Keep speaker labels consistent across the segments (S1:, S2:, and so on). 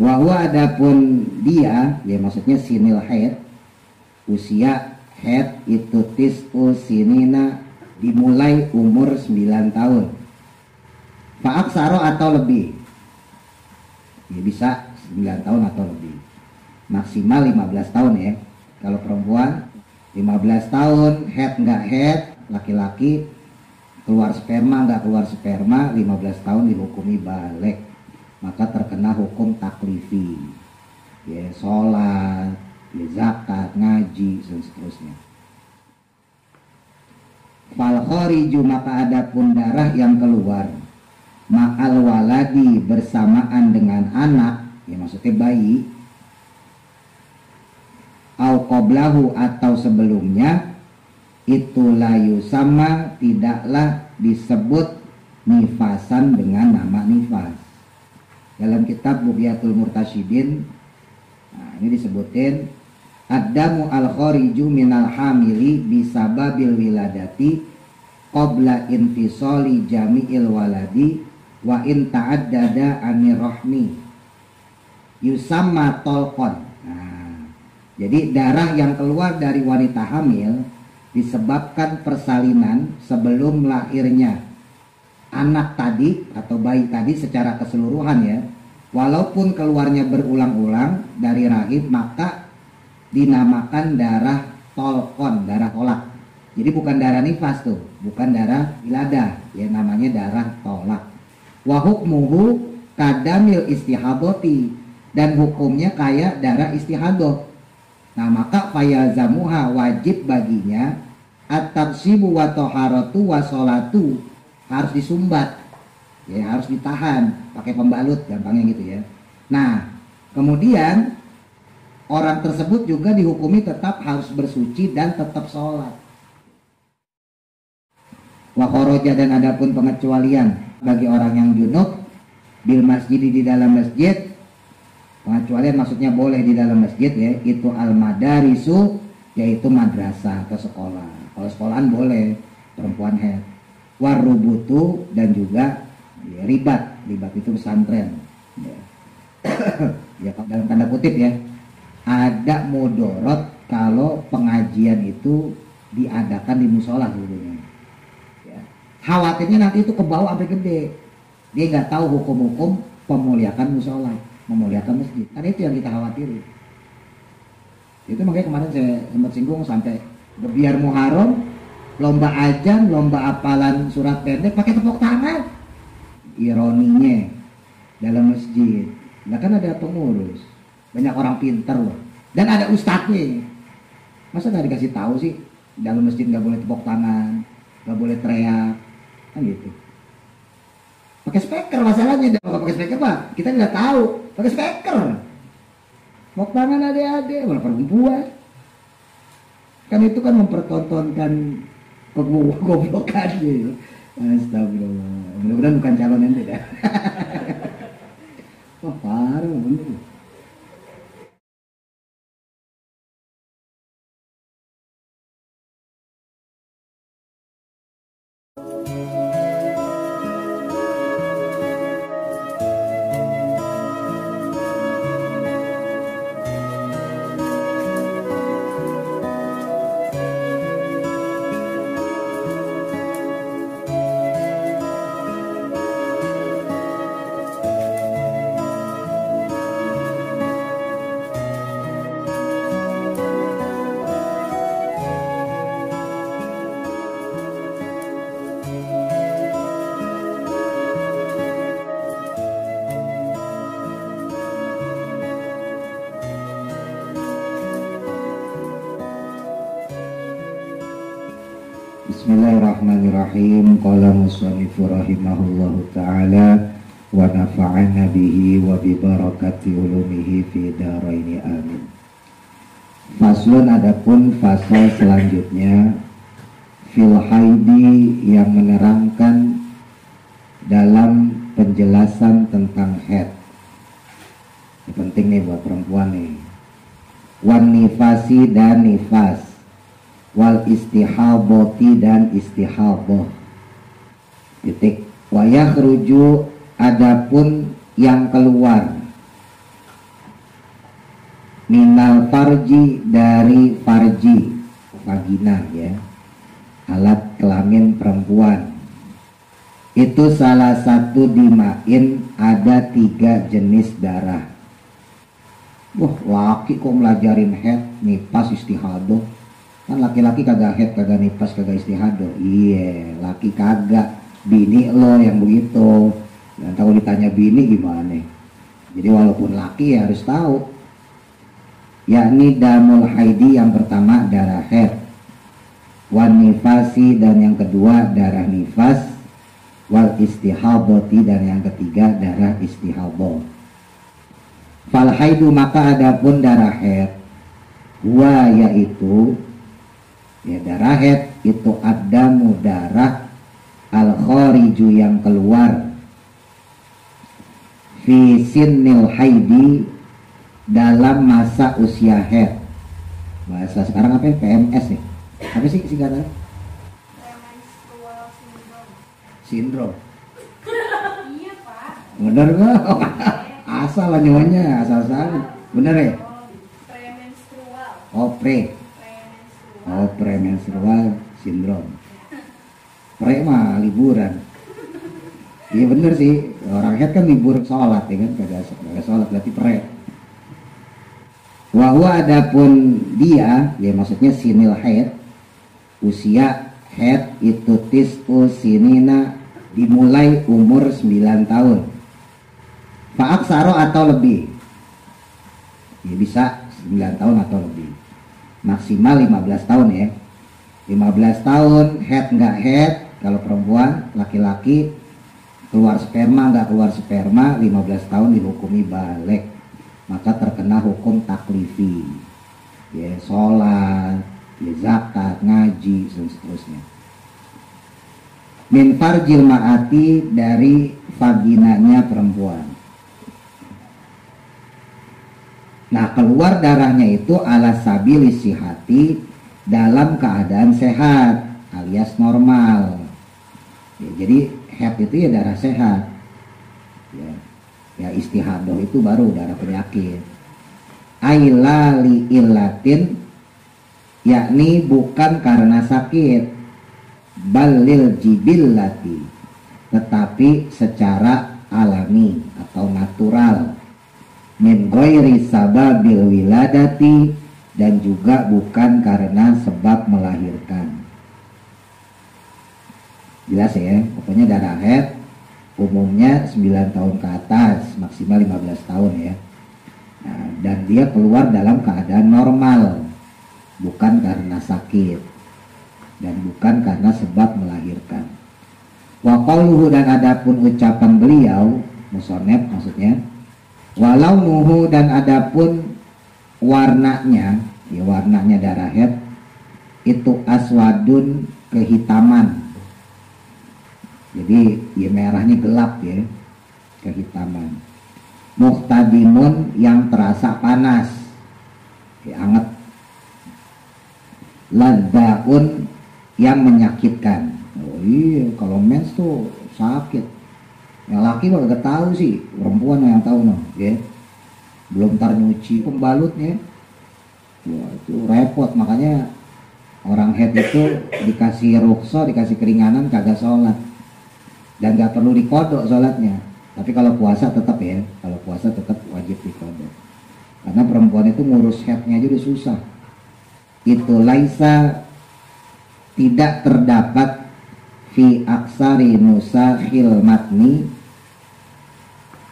S1: Wahwa adapun dia, ya maksudnya sinil haid, usia haid itu tis'u sinina, dimulai umur 9 tahun. Fa'aksaro atau lebih, ya bisa 9 tahun atau lebih, maksimal 15 tahun ya. Kalau perempuan 15 tahun, haid nggak haid, laki-laki keluar sperma nggak keluar sperma, 15 tahun dihukumi balik, maka terkena hukum taklifi, ya sholat, ya zakat, ngaji, dan seterusnya. Fal khariju, maka adapun darah yang keluar ma'al waladi, bersamaan dengan anak, ya maksudnya bayi, au qoblahu atau sebelumnya, itu layu sama, tidaklah disebut nifasan dengan nama nifas. Dalam kitab Bughyatul Murtasyidin, nah ini disebutin addamu al-khariju minal hamili bisababil wiladati qabla infisoli jami'il waladi wa in ta'addada anir rahmi yusamma tolqon. Nah, jadi darah yang keluar dari wanita hamil disebabkan persalinan sebelum lahirnya anak tadi atau bayi tadi secara keseluruhan ya, walaupun keluarnya berulang-ulang dari rahim, maka dinamakan darah tolkon, darah tolak. Jadi bukan darah nifas tuh, bukan darah wiladah, ya namanya darah tolak. Wa hukmuhu kadamil istihaboti, dan hukumnya kayak darah istihadah. Nah maka fayazamuha, wajib baginya at-tarsibu wa toharatu wa sholatu, harus disumbat, ya harus ditahan pakai pembalut, gampangnya gitu ya. Nah kemudian orang tersebut juga dihukumi tetap harus bersuci dan tetap sholat. Wa khoroja, dan adapun pengecualian bagi orang yang junub bil masjid, di dalam masjid. Pengecualian maksudnya boleh di dalam masjid ya, itu al-madarisu, yaitu madrasah atau sekolah. Kalau sekolahan boleh, perempuan haid. Warubutu, dan juga ya, ribat itu pesantren ya. Ya dalam tanda kutip ya, ada mudorot kalau pengajian itu diadakan di musola sebetulnya ya. Khawatirnya nanti itu ke bawah sampai gede, dia nggak tahu hukum-hukum pemuliakan musola, memuliakan masjid, kan itu yang kita khawatirin. Itu makanya kemarin saya sempat singgung sampai biar Muharram lomba ajan, lomba hafalan surat pendek pakai tepuk tangan. Ironinya dalam masjid, nah kan ada pengurus, banyak orang pinter loh, dan ada ustadznya. Masa nggak dikasih tahu sih dalam masjid nggak boleh tepuk tangan, nggak boleh teriak, kan gitu. Pakai speaker masalahnya, kalau pakai speaker pak kita nggak tahu, pakai speaker. Tepuk tangan adik-adik, malah perempuan. Kan itu kan mempertontonkan kegoblokan gitu. Astagfirullah. Mudah-mudahan bukan calon ente dah. Wah parah bener. Bismillahirrahmanirrahim. Qala musannifu rahimahullahu ta'ala wa nafa'ana bihi wa bi barakati ulumihi fi dharaini amin. Faslun, adapun fasal selanjutnya fil haidi, yang menerangkan dalam penjelasan tentang haid. Ini penting nih buat perempuan nih. Wan nifasi, dan nifas, wal istihaboti, dan istihaboh. Titik. Wa yakhruju, adapun yang keluar minal farji, dari farji, vagina ya, alat kelamin perempuan. Itu salah satu dimain, ada 3 jenis darah. Wah, laki kok melajarin head, nipas, istihadoh. Kan laki-laki kagak head, kagak nipas, kagak istihadoh. Iya, laki kagak. Bini lo yang begitu. Dan kalau ditanya bini gimana? Jadi walaupun laki ya harus tahu. Yakni damul haidi, yang pertama darah head, wan nifasi, dan yang kedua darah nifas, wal istihadoti, dan yang ketiga darah istihadah. Fal haidu, maka adapun darah haid, wa yaitu ya darah haid itu adamu, darah al khariju, yang keluar, fi sinnil haidi, dalam masa usia haid. Bahasa sekarang apa ya? PMS ya? Apa sih singkatan? Sindrom.
S2: Iya Pak.
S1: Bener nggak? Asal lah nyonya, asal-asalan. Bener ya?
S2: Premenstrual.
S1: Oh premenstrual sindrom. Pre mah liburan. Iya bener sih, orang head kan libur sholat ya kan, kagak sholat berarti pre. Wahwa adapun dia, ya maksudnya sinil haid, usia haid itu tis'u sinina, dimulai umur 9 tahun. Fa'aksaro atau lebih, ya bisa 9 tahun atau lebih, maksimal 15 tahun ya. 15 tahun head nggak head, kalau perempuan, laki-laki keluar sperma nggak keluar sperma, 15 tahun dihukumi balik, maka terkena hukum taklifi ya, sholat ya, zakat, ngaji, dan seterusnya. Min farjil ma'ati, dari vaginanya perempuan. Nah, keluar darahnya itu ala sabili sihati, dalam keadaan sehat alias normal ya, jadi head itu ya darah sehat ya, ya istihadoh itu baru darah penyakit. Ailali illatin, yakni bukan karena sakit, balil jibillati, tetapi secara alami atau natural, min ghairi sababil wiladati, dan juga bukan karena sebab melahirkan. Jelas ya, pokoknya darah haid umumnya 9 tahun ke atas, maksimal 15 tahun ya. Nah, dan dia keluar dalam keadaan normal, bukan karena sakit dan bukan karena sebab melahirkan. Wa qauluhu, dan adapun ucapan beliau, musonef maksudnya, walau nuhu, dan adapun warnanya, ya warnanya darah haid itu aswadun, kehitaman. Jadi ya merahnya gelap ya, kehitaman. Muhtadimun, yang terasa panas, ya anget. Ladzaun, yang menyakitkan. Oh iya, kalau mens tuh sakit. Yang laki mah gak tahu sih, perempuan yang tahu no, ya. Belum tar nyuci pembalutnya, wah itu repot. Makanya orang head itu dikasih rukhsah, dikasih keringanan kagak sholat, dan gak perlu dikodok sholatnya. Tapi kalau puasa tetap ya, kalau puasa tetap wajib dikodok, karena perempuan itu ngurus headnya aja udah susah. Itu laisa, tidak terdapat, fi aksari nusakhil matni,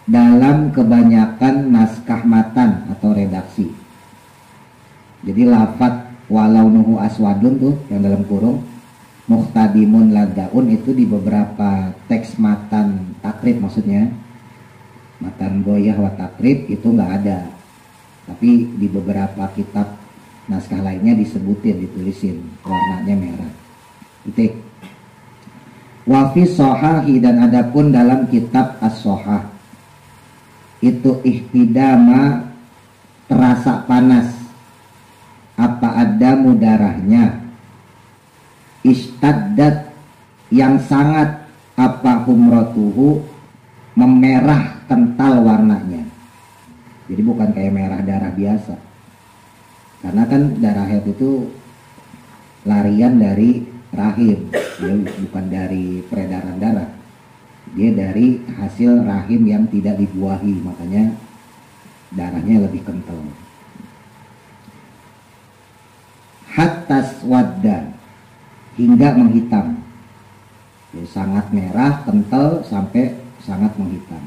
S1: dalam kebanyakan naskah matan atau redaksi. Jadi lafadz walau nuhu aswadun tuh yang dalam kurung, muhtadimun ladaun, itu di beberapa teks matan takrib, maksudnya matan goyah wa takrib itu nggak ada, tapi di beberapa kitab naskah lainnya disebutin, ditulisin warnanya merah. Titik. Wafi sohahi, dan adapun dalam kitab as-sohah itu ihtidama, terasa panas, apa adamu, darahnya, istaddat, yang sangat, apa humratuhu, memerah kental warnanya. Jadi bukan kayak merah darah biasa, Karena kan darah haid itu larian dari rahim, dia bukan dari peredaran darah, dia dari hasil rahim yang tidak dibuahi, makanya darahnya lebih kental. Hatta swadda, hingga menghitam, ya, sangat merah, kental sampai sangat menghitam.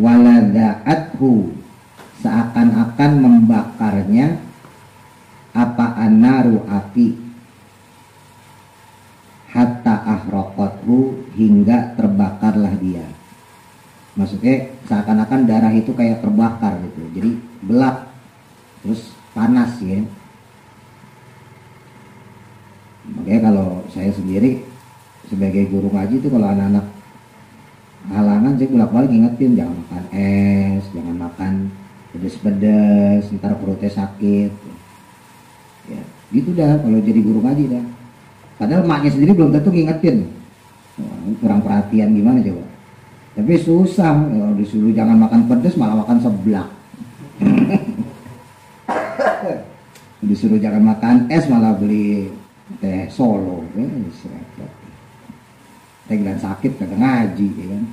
S1: Walada'athu, seakan-akan membakarnya apa annaru, api. Hatta ahraqathu, hingga terbakarlah dia. Maksudnya seakan-akan darah itu kayak terbakar gitu, jadi gelap terus panas ya. Makanya kalau saya sendiri sebagai guru ngaji itu kalau anak-anak halangan saya bolak-balik ngingetin jangan makan es, jangan makan pedes-pedes, ntar perutnya sakit. Ya, gitu dah kalau jadi guru ngaji dah. Padahal maknya sendiri belum tentu ngingetin. Wah, kurang perhatian gimana coba. Tapi susah, ya, disuruh jangan makan pedes malah makan seblak. Disuruh jangan makan es malah beli teh Solo. Teh sakit kagak ngaji ya kan.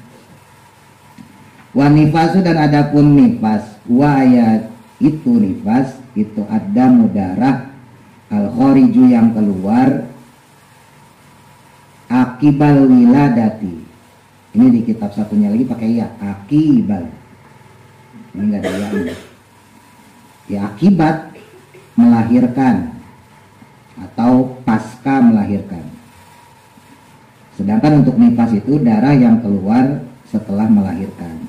S1: Wa nifasu, dan adapun nifas, wa ayat itu nifas itu ada mudarah al khariju yang keluar akibal wiladati. Ini di kitab satunya lagi pakai ya, akibal. Ini enggak ada ya. Ya, akibat melahirkan atau pasca melahirkan. Sedangkan untuk nifas itu darah yang keluar setelah melahirkan.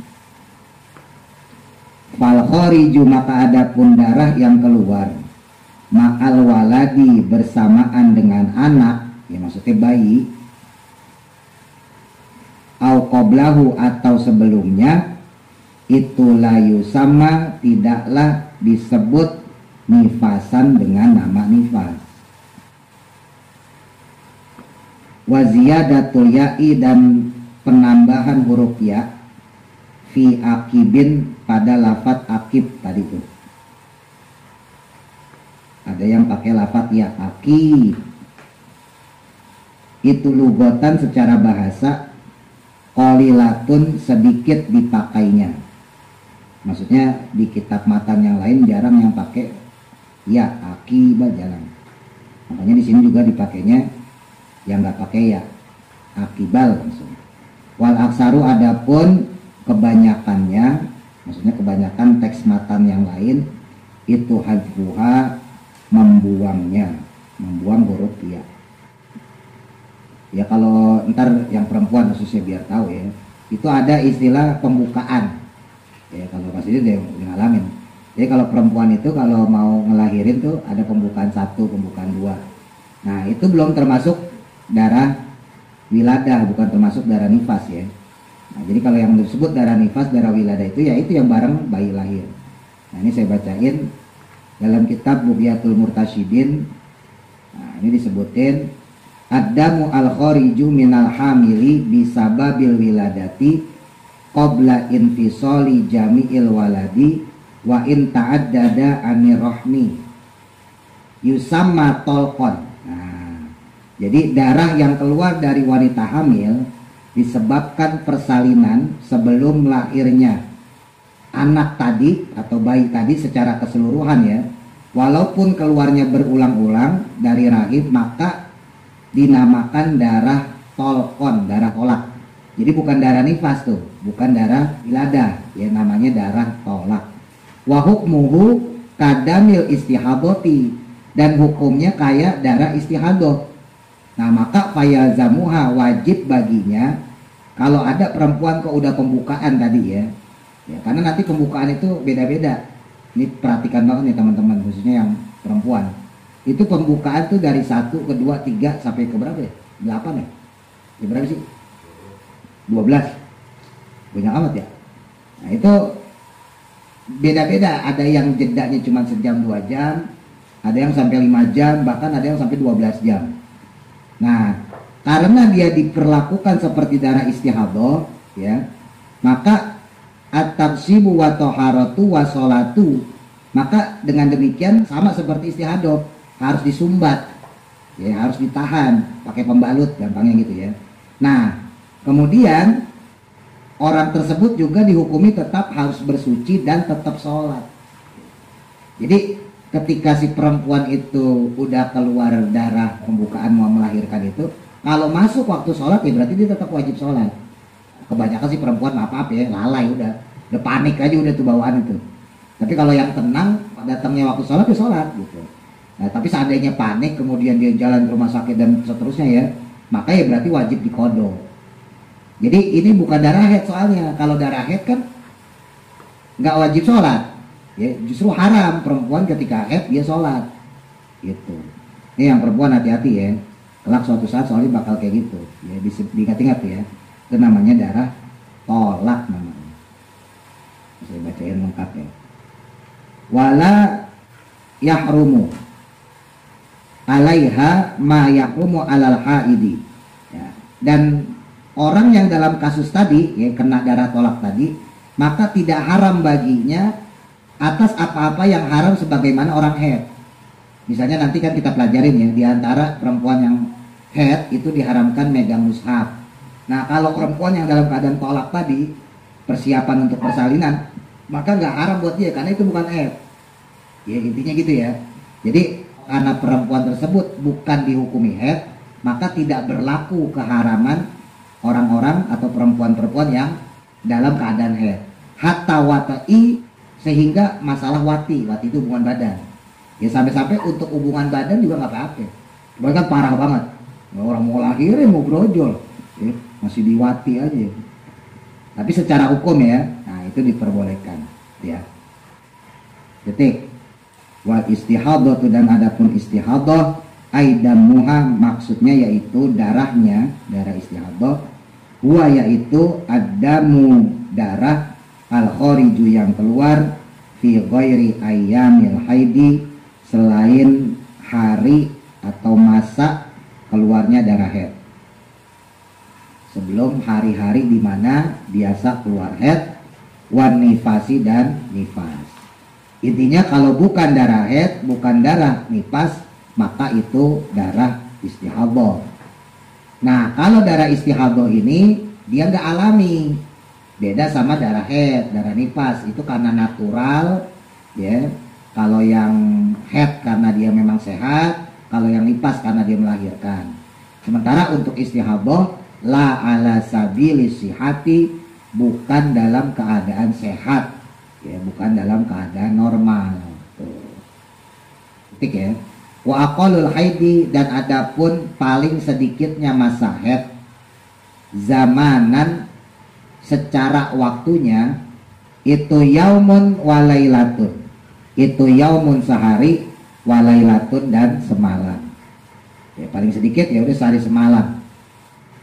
S1: Fal khariju, maka adapun darah yang keluar ma'al waladi, bersamaan dengan anak, ya maksudnya bayi, au qoblahu, atau sebelumnya, itu layu sama, tidaklah disebut nifasan dengan nama nifas. Wa ziyadatul ya'i, dan penambahan huruf ya fi akibin, pada lafat akib tadi tuh. Ada yang pakai lafat ya, akib. Itu lugotan secara bahasa, qalilatun, sedikit dipakainya. Maksudnya di kitab matan yang lain jarang yang pakai ya, akibah jarang. Makanya di sini juga dipakainya yang nggak pakai ya, akibal langsung. Wal aksaru, adapun kebanyakannya, maksudnya kebanyakan teks matan yang lain itu hadfuha, membuangnya, membuang huruf ya. Ya kalau ntar yang perempuan khususnya biar tahu ya, itu ada istilah pembukaan. Ya kalau pas ini dia ngalamin. Jadi kalau perempuan itu kalau mau ngelahirin tuh ada pembukaan 1, pembukaan 2. Nah itu belum termasuk darah wiladah, bukan termasuk darah nifas ya. Nah, jadi kalau yang disebut darah nifas, darah wiladah itu ya itu yang bareng bayi lahir. Nah ini saya bacain dalam kitab Bughyatul Murtasyidin. Nah ini disebutin ad-damu al-khariju minal hamili bisababil wiladati qabla infisoli jami'il waladi wa in ta'addada anirohmi yusamma tolqon. Nah, jadi darah yang keluar dari wanita hamil disebabkan persalinan sebelum lahirnya anak tadi atau bayi tadi secara keseluruhan ya, walaupun keluarnya berulang-ulang dari rahim, maka dinamakan darah tolkon, darah tolak. Jadi bukan darah nifas tuh, bukan darah wiladah, ya namanya darah tolak. Wa hukmuhu kadamil istihadoti, dan hukumnya kayak darah istihadah. Nah maka fayazamuha, wajib baginya kalau ada perempuan kok udah pembukaan tadi ya, ya karena nanti pembukaan itu beda-beda. Ini perhatikan banget nih teman-teman, khususnya yang perempuan. Itu pembukaan tuh dari 1, ke 2, 3 sampai ke berapa ya? 8 ya? Ya berapa sih? 12. Banyak amat ya. Nah itu beda-beda, ada yang jedanya cuma sejam 2 jam, ada yang sampai 5 jam, bahkan ada yang sampai 12 jam. Nah, karena dia diperlakukan seperti darah istihadah, ya, maka at-tabsibu wa taharatu wa sholatu, Maka dengan demikian sama seperti istihadah, harus disumbat, ya, harus ditahan pakai pembalut, gampangnya gitu ya. Nah, kemudian orang tersebut juga dihukumi tetap harus bersuci dan tetap sholat. Jadi ketika si perempuan itu udah keluar darah pembukaan mau melahirkan itu, kalau masuk waktu sholat ya berarti dia tetap wajib sholat. Kebanyakan sih perempuan apa-apa ya, lalai udah panik aja udah tuh bawaan itu. Tapi kalau yang tenang, datangnya waktu sholat ya sholat gitu. Nah, tapi seandainya panik kemudian dia jalan ke rumah sakit dan seterusnya ya, maka ya berarti wajib dikodok. Jadi ini bukan darah haid soalnya. Kalau darah haid kan nggak wajib sholat, ya justru haram perempuan ketika haid dia sholat, gitu. Ini yang perempuan hati-hati ya. Kelak suatu saat soalnya bakal kayak gitu. Ya diingat-ingat ya. Itu namanya darah tolak namanya. Saya bacain lengkap ya. Wala yahrumu alaiha ma yahrumu alal haidi, ya. Dan orang yang dalam kasus tadi ya, kena darah tolak tadi, maka tidak haram baginya atas apa-apa yang haram sebagaimana orang haid. Misalnya nanti kan kita pelajarin ya, di antara perempuan yang haid itu diharamkan megang mushaf. Nah, kalau perempuan yang dalam keadaan tolak tadi, persiapan untuk persalinan, maka nggak haram buat dia karena itu bukan haid. Ya intinya gitu ya. Jadi karena perempuan tersebut bukan dihukumi haid, maka tidak berlaku keharaman orang-orang atau perempuan-perempuan yang dalam keadaan haid. Hatta watai, sehingga masalah wati itu hubungan badan. Ya sampai-sampai untuk hubungan badan juga nggak apa-apa. Bahkan parah banget. Orang mau lahirin mau brojol, ya, masih diwati aja. Tapi secara hukum ya, nah itu diperbolehkan, ya. Detik. Wal istihadatu, dan adapun istihadah aidamuha, maksudnya yaitu darahnya, darah istihadah, huwa yaitu adamu, darah al khariju yang keluar fi ghairi ayyamil haidi, selain hari atau masa keluarnya darah haid. Sebelum hari-hari di mana biasa keluar haid, wan nifasi, dan nifas. Intinya kalau bukan darah haid, bukan darah nifas, maka itu darah istihadah. Nah, kalau darah istihadah ini dia nggak alami, beda sama darah haid, darah nifas itu karena natural, ya. Kalau yang haid karena dia memang sehat, kalau yang nifas karena dia melahirkan. Sementara untuk istihadah la ala sabili sihati, bukan dalam keadaan sehat, ya, bukan dalam keadaan normal. Ketik ya. Wa aqallul haidi, dan adapun paling sedikitnya masa haid zamanan secara waktunya itu yaumun walailatun. Itu yaumun sehari, walailatun dan semalam. Ya, paling sedikit ya udah sehari semalam.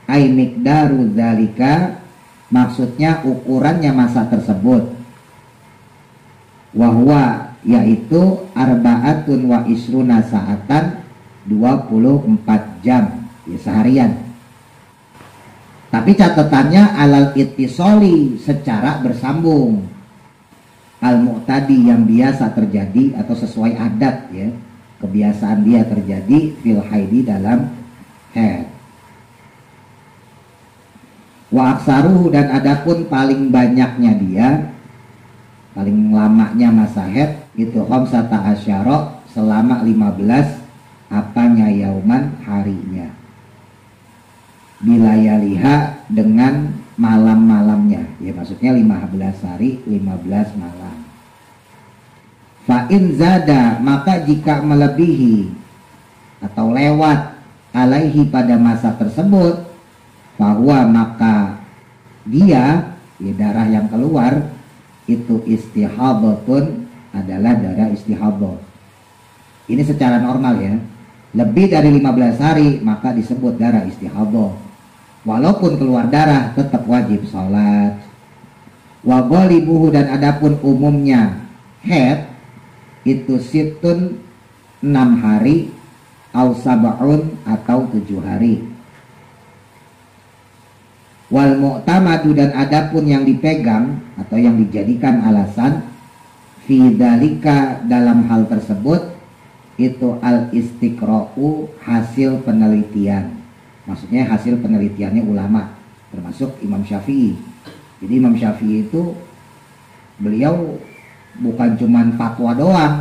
S1: Ai miqdaru dzalika, maksudnya ukurannya masa tersebut. Wahwa, yaitu arba'atun wa isruna sa'atan, 24 jam, ya seharian. Tapi catatannya alal ittisoli, secara bersambung, al mu'tadi, yang biasa terjadi atau sesuai adat ya, kebiasaan dia terjadi fil haidi, dalam haid. Wa aksaruhu, dan adapun paling banyaknya dia, paling lamanya masa haid itu khamsata asyara, selama 15 apanya yauman, harinya. Bilayaliha, dengan malam-malamnya, ya maksudnya 15 hari 15 malam. Fa in zada, maka jika melebihi atau lewat alaihi pada masa tersebut, bahwa maka dia, ya darah yang keluar itu istihadatun, adalah darah istihadah. Ini secara normal ya. Lebih dari 15 hari maka disebut darah istihadah. Walaupun keluar darah tetap wajib sholat. Wa ghalibuhu, dan adapun umumnya haid itu situn 6 hari, au sab'un, atau 7 hari. Wal mu'tamadu, dan adapun yang dipegang atau yang dijadikan alasan, Fidzalika, dalam hal tersebut, itu al-istiqra'u, hasil penelitian. Maksudnya hasil penelitiannya ulama, termasuk Imam Syafi'i. Jadi Imam Syafi'i itu beliau bukan cuma fatwa doang,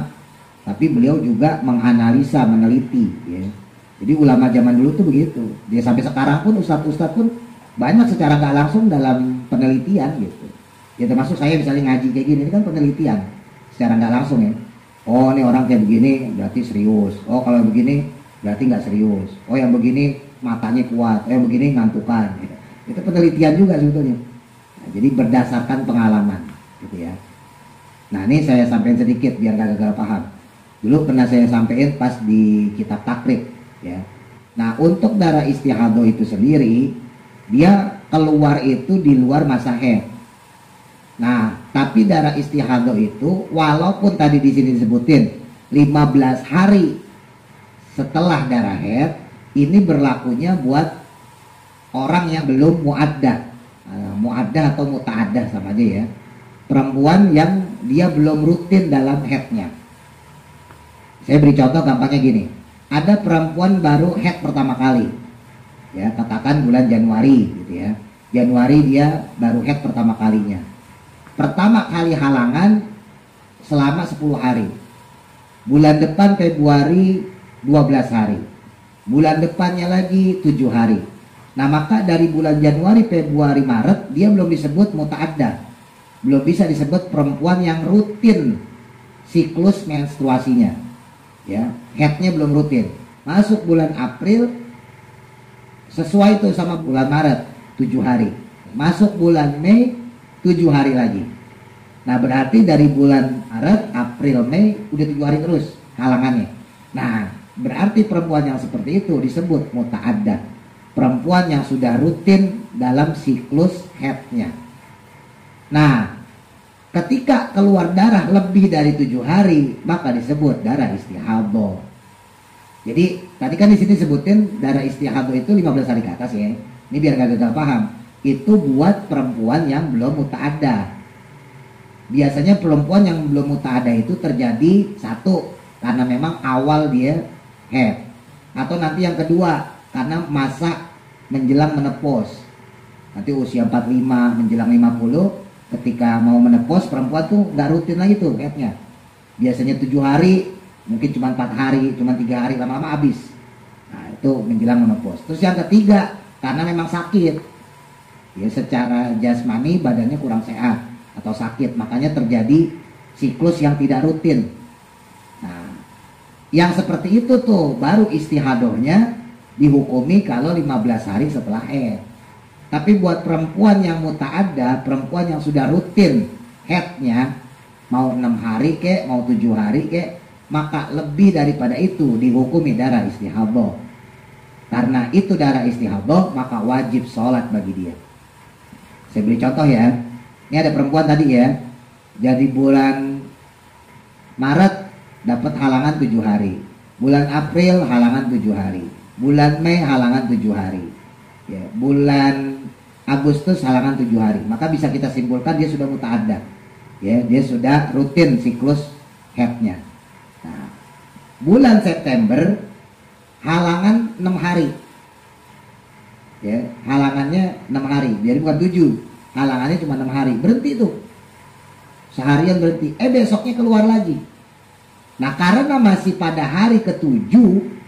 S1: tapi beliau juga menganalisa, meneliti ya. Jadi ulama zaman dulu tuh begitu. Dia sampai sekarang pun ustadz-ustadz pun banyak secara nggak langsung dalam penelitian gitu. Ya termasuk saya misalnya ngaji kayak gini, ini kan penelitian secara nggak langsung ya. Oh ini orang kayak begini berarti serius. Oh kalau begini berarti nggak serius. Oh yang begini matanya kuat. Oh yang begini ngantukan. Gitu. Itu penelitian juga sebetulnya. Nah, jadi berdasarkan pengalaman gitu ya. Nah ini saya sampaikan sedikit biar nggak gagal paham. Dulu pernah saya sampaikan pas di kitab takrib ya. Nah untuk darah istihadah itu sendiri, dia keluar itu di luar masa haid. Nah tapi darah istihadah itu walaupun tadi di sini disebutin 15 hari setelah darah haid, ini berlakunya buat orang yang belum muaddah. Muaddah atau muta'addah sama aja ya. Perempuan yang dia belum rutin dalam haidnya. Saya beri contoh gampangnya gini. Ada perempuan baru haid pertama kali. Ya, katakan bulan Januari gitu ya. Januari dia baru haid pertama kalinya. Pertama kali halangan selama 10 hari. Bulan depan Februari 12 hari. Bulan depannya lagi 7 hari. Nah, maka dari bulan Januari, Februari, Maret dia belum disebut muta'addah. Belum bisa disebut perempuan yang rutin siklus menstruasinya. Ya, haidnya belum rutin. Masuk bulan April sesuai itu sama bulan Maret 7 hari. Masuk bulan Mei 7 hari lagi. Nah berarti dari bulan Maret, April, Mei udah 7 hari terus halangannya. Nah berarti perempuan yang seperti itu disebut muta'addah. Perempuan yang sudah rutin dalam siklus haidnya. Nah ketika keluar darah lebih dari 7 hari, maka disebut darah istihadah. Jadi tadi kan di sini sebutin darah istihadah itu 15 hari ke atas ya. Ini biar gak gagal paham. Itu buat perempuan yang belum muta'addah. Biasanya perempuan yang belum muta'addah itu terjadi satu karena memang awal dia haid, atau nanti yang kedua karena masa menjelang menopause. Nanti usia 45 menjelang 50. Ketika mau menopause perempuan tuh nggak rutin lagi tuh haidnya. Biasanya 7 hari, mungkin cuma 4 hari, cuma 3 hari, lama-lama habis. Nah itu menjelang menopause. Terus yang ketiga karena memang sakit. Ya secara jasmani badannya kurang sehat atau sakit, makanya terjadi siklus yang tidak rutin. Nah yang seperti itu tuh baru istihadahnya dihukumi kalau 15 hari setelah haid. Tapi buat perempuan yang muta'addah, perempuan yang sudah rutin haidnya, mau 6 hari kek, mau 7 hari kek, maka lebih daripada itu dihukumi darah istihadah. Karena itu darah istihadah, maka wajib sholat bagi dia. Saya beri contoh ya. Ini ada perempuan tadi ya. Jadi bulan Maret dapat halangan 7 hari. Bulan April halangan 7 hari. Bulan Mei halangan 7 hari. Ya, bulan Agustus halangan 7 hari. Maka bisa kita simpulkan dia sudah muta'addah. Ya, dia sudah rutin siklus haidnya. Nah, bulan September halangan 6 hari. Ya, halangannya 6 hari. Jadi bukan 7. Halangannya cuma 6 hari. Berhenti tuh. Seharian berhenti. Besoknya keluar lagi. Nah, karena masih pada hari ke-7,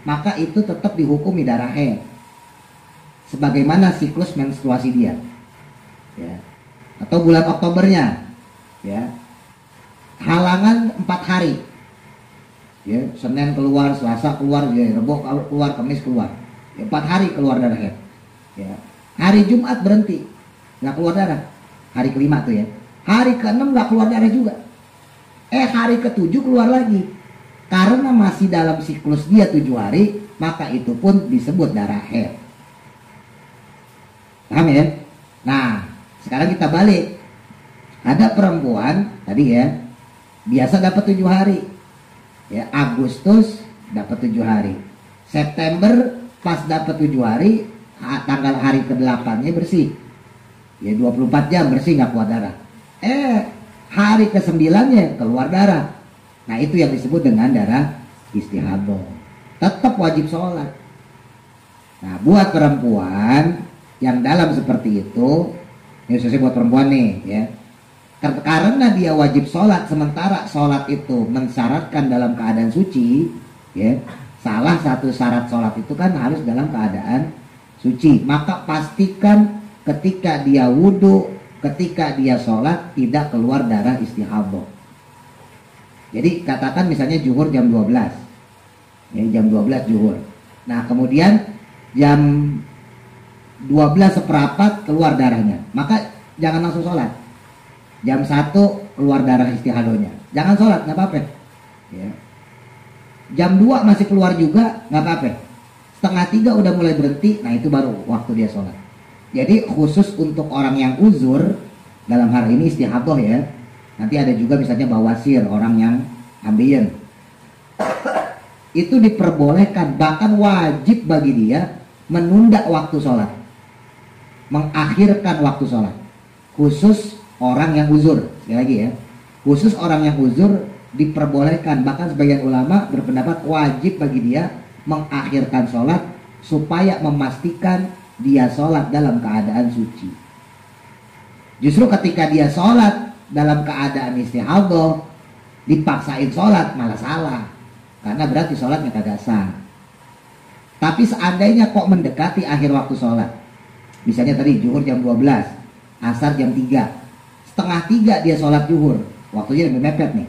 S1: maka itu tetap dihukumi darah haid. Sebagaimana siklus menstruasi dia. Ya. Atau bulan Oktobernya. Ya. Halangan 4 hari. Ya, Senin keluar, Selasa keluar, ya, Rebo keluar, Kamis keluar. Ya, 4 hari keluar darah haid. Ya. Hari Jumat berhenti, nggak keluar darah. Hari kelima tuh ya. Hari ke-6 nggak keluar darah juga. Hari ke-7 keluar lagi. Karena masih dalam siklus dia 7 hari, maka itu pun disebut darah haid. Paham ya? Nah, sekarang kita balik. Ada perempuan tadi ya, biasa dapat 7 hari. Ya, Agustus dapat 7 hari. September pas dapat 7 hari, tanggal hari ke-8-nya bersih. Ya 24 jam bersih, nggak keluar darah. hari ke-9-nya keluar darah. Nah itu yang disebut dengan darah istihadah. Tetap wajib sholat. Nah buat perempuan yang dalam seperti itu, ini khususnya buat perempuan nih ya, karena dia wajib sholat, sementara sholat itu mensyaratkan dalam keadaan suci ya, salah satu syarat sholat itu kan harus dalam keadaan suci. Maka pastikan ketika dia wudhu, ketika dia sholat tidak keluar darah istihadah. Jadi katakan misalnya zuhur jam 12 ya, jam 12 zuhur. Nah kemudian jam 12 seperempat keluar darahnya, maka jangan langsung sholat. Jam 1 keluar darah istihadahnya, jangan sholat, nggak apa-apa ya. Jam 2 masih keluar juga, nggak apa-apa. Setengah 3 udah mulai berhenti, nah itu baru waktu dia sholat. Jadi khusus untuk orang yang uzur, dalam hal ini istihadah ya. Nanti ada juga misalnya bawasir, orang yang ambeien, itu diperbolehkan, bahkan wajib bagi dia menunda waktu sholat, mengakhirkan waktu sholat. Khusus orang yang uzur, sekali lagi ya, khusus orang yang uzur diperbolehkan. Bahkan sebagian ulama berpendapat wajib bagi dia mengakhirkan sholat supaya memastikan dia sholat dalam keadaan suci. Justru ketika dia sholat dalam keadaan istihadah, dipaksain sholat malah salah, karena berarti sholatnya kagak sah. Tapi seandainya kok mendekati akhir waktu sholat, misalnya tadi zuhur jam 12, asar jam 3, setengah 3 dia sholat zuhur, waktunya lebih mepet nih,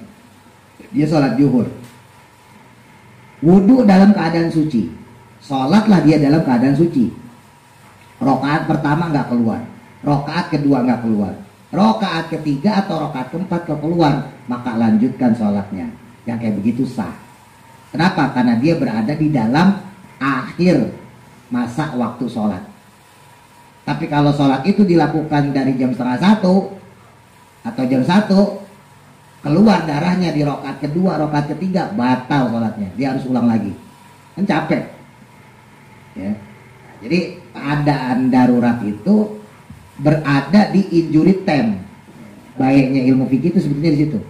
S1: dia sholat zuhur, wudhu dalam keadaan suci, sholatlah dia dalam keadaan suci. Rokaat pertama nggak keluar, rokaat kedua nggak keluar, rokaat ketiga atau rokaat keempat keluar, maka lanjutkan sholatnya. Yang kayak begitu sah. Kenapa? Karena dia berada di dalam akhir masa waktu sholat. Tapi kalau sholat itu dilakukan dari jam setengah 1 atau jam 1, keluar darahnya di rokaat kedua, rokaat ketiga, batal sholatnya. Dia harus ulang lagi, kan capek ya. Jadi keadaan darurat itu berada di injury time. Baiknya ilmu fikih itu sebetulnya di situ.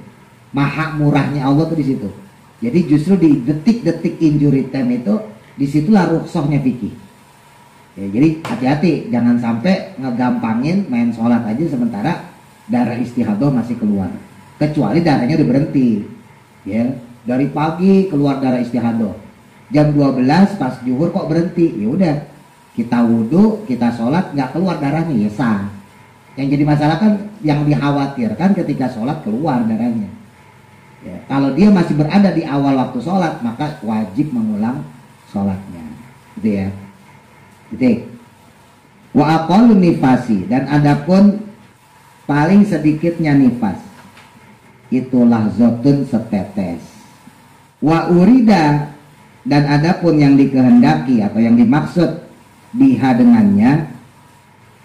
S1: Maha murahnya Allah itu di situ. Jadi justru di detik-detik injury time itu, disitulah rukhsahnya fikih. Ya, jadi hati-hati, jangan sampai ngegampangin main sholat aja sementara darah istihadah masih keluar. Kecuali darahnya udah berhenti. Ya, dari pagi keluar darah istihadah. Jam 12 pas zuhur kok berhenti. Ya udah, kita wudhu, kita sholat, nggak keluar darahnya, ya sah. Yang jadi masalah kan yang dikhawatirkan ketika sholat keluar darahnya ya. Kalau dia masih berada di awal waktu sholat, maka wajib mengulang sholatnya, gitu ya. Gitu. Wa aqallu nifasi, dan adapun paling sedikitnya nifas itu lahzatun, setetes. Wa urida, dan adapun yang dikehendaki atau yang dimaksud biha dengannya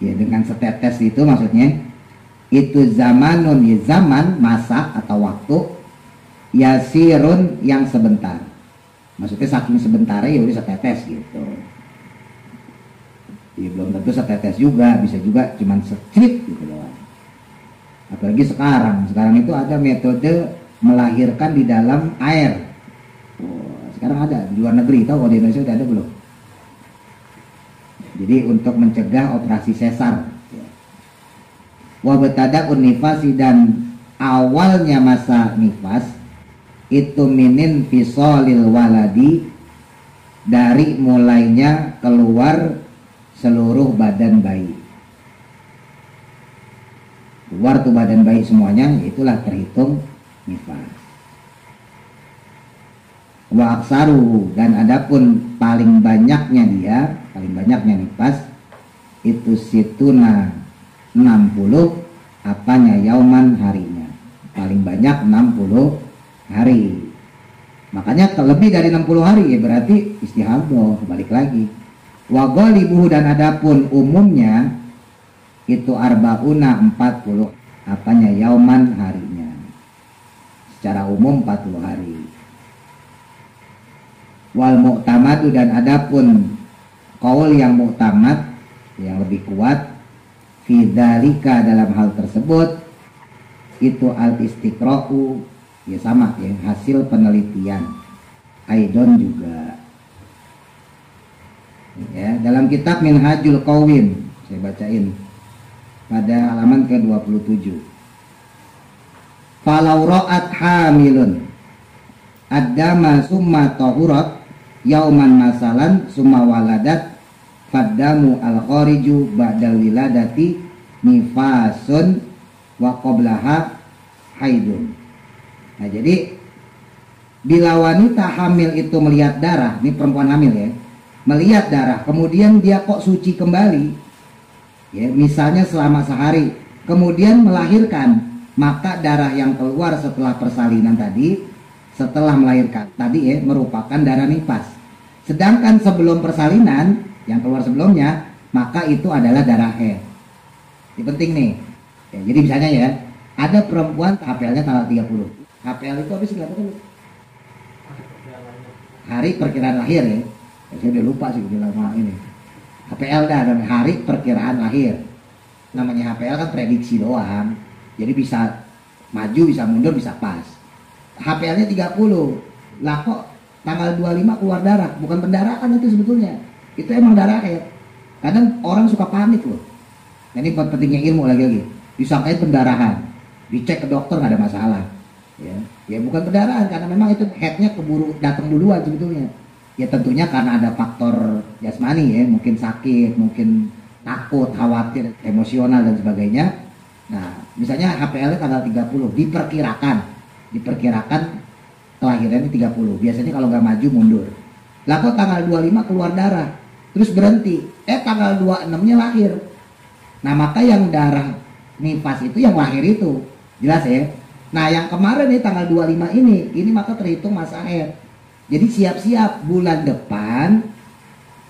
S1: ya, dengan setetes itu maksudnya itu zamanun, ya zaman, masa atau waktu, yasirun, yang sebentar. Maksudnya saking sebentarnya ya udah setetes gitu. Ya belum tentu setetes juga, bisa juga cuman secrit gitu loh. Apalagi sekarang itu ada metode melahirkan di dalam air. Sekarang ada di luar negeri, tahu kalau di Indonesia udah ada belum? Jadi untuk mencegah operasi sesar. Wa betada'un nifasi, dan awalnya masa nifas itu minin fisolil waladi, dari mulainya keluar seluruh badan bayi. Keluar tuh badan bayi semuanya, itulah terhitung nifas. Wa aksaruhu, dan adapun paling banyaknya nifas itu situna 60 apanya yauman, harinya. Paling banyak 60 hari. Makanya lebih dari 60 hari ya berarti istihadah, balik lagi. Wa ghalibuhu, dan adapun umumnya itu arbauna 40 apanya yauman, harinya. Secara umum 40 hari. Wal mu'tamadu, dan adapun qaul yang mu'tamad, yang lebih kuat, fi dzalika, dalam hal tersebut, itu al-istiqra'u, ya sama ya, hasil penelitian. Aidon juga. Ya, dalam kitab Minhajul Qawwim, saya bacain pada halaman ke-27. Falau ra'at hamilun ad-dama summa tahurat yauman masalan summa waladat faddamu al-khariju ba'dal wiladati nifasun wa qablaha haidun. Nah, jadi bila wanita hamil itu melihat darah, ini perempuan hamil ya, melihat darah, kemudian dia kok suci kembali, ya, misalnya selama sehari, kemudian melahirkan, maka darah yang keluar setelah persalinan tadi, setelah melahirkan tadi ya, merupakan darah nifas. Sedangkan sebelum persalinan, yang keluar sebelumnya, maka itu adalah darah haid. Ini penting nih. Ya, jadi misalnya ya, ada perempuan HPL-nya tanggal 30. HPL itu habis nggak tahu? Hari perkiraan lahir ya. Saya udah lupa sih bilang ini. HPL dah, namanya hari perkiraan lahir. Namanya HPL kan prediksi doang. Jadi bisa maju, bisa mundur, bisa pas. HPL-nya 30. Lah kok tanggal 25 keluar darah? Bukan pendarahan itu sebetulnya. Itu emang darah haid. Kadang orang suka panik loh. Nah, ini pentingnya ilmu lagi-lagi. Disangkain pendarahan. Dicek ke dokter nggak ada masalah. Ya bukan pendarahan karena memang itu haidnya keburu datang duluan sebetulnya. Ya tentunya karena ada faktor jasmani ya, mungkin sakit, mungkin takut, khawatir, emosional dan sebagainya. Nah, misalnya HPL-nya tanggal 30, diperkirakan kelahirannya 30. Biasanya kalau nggak maju mundur. Lah kok tanggal 25 keluar darah, terus berhenti. Tanggal 26-nya lahir. Nah, maka yang darah nifas itu yang lahir itu. Jelas ya? Nah, yang kemarin nih tanggal 25 ini maka terhitung masa haid. Jadi siap-siap bulan depan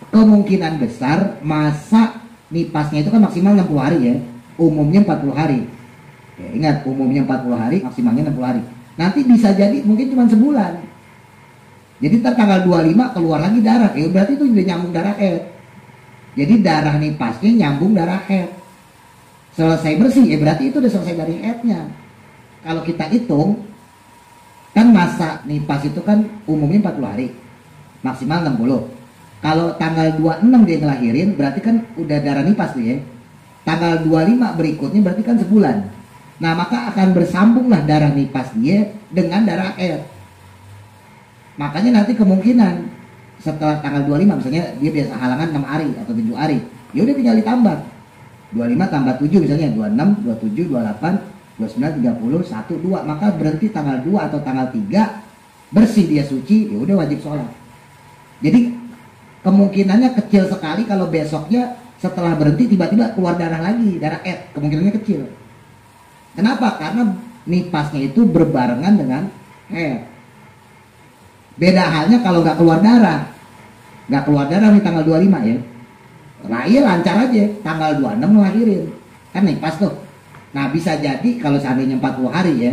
S1: kemungkinan besar masa nipasnya itu kan maksimal 60 hari ya. Umumnya 40 hari. Ya, ingat umumnya 40 hari, maksimalnya 60 hari. Nanti bisa jadi mungkin cuma sebulan. Jadi tanggal 25 keluar lagi darah. Berarti itu udah nyambung darah haid. Jadi darah nipasnya nyambung darah haid. Selesai bersih, berarti itu udah selesai dari haidnya. Kalau kita hitung, kan masa nifas itu kan umumnya 40 hari, maksimal 60. Kalau tanggal 26 dia ngelahirin, berarti kan udah darah nifas tuh ya. Tanggal 25 berikutnya berarti kan sebulan. Nah, maka akan bersambunglah darah nifas dia dengan darah haid. Makanya nanti kemungkinan setelah tanggal 25, misalnya dia biasa halangan 6 hari atau 7 hari, ya udah tinggal ditambah. 25 tambah 7 misalnya 26, 27, 28, 29, 30, 1, 2, maka berhenti tanggal 2 atau tanggal 3 bersih dia suci, ya udah wajib sholat. Jadi kemungkinannya kecil sekali kalau besoknya setelah berhenti tiba-tiba keluar darah lagi, darah haid, kemungkinannya kecil. Kenapa? Karena nifasnya itu berbarengan dengan haid. Beda halnya kalau nggak keluar darah nih tanggal 25 ya. Lahir lancar aja, tanggal 26 ngelahirin. Kan nifas tuh. Nah, bisa jadi kalau seandainya 40 hari ya,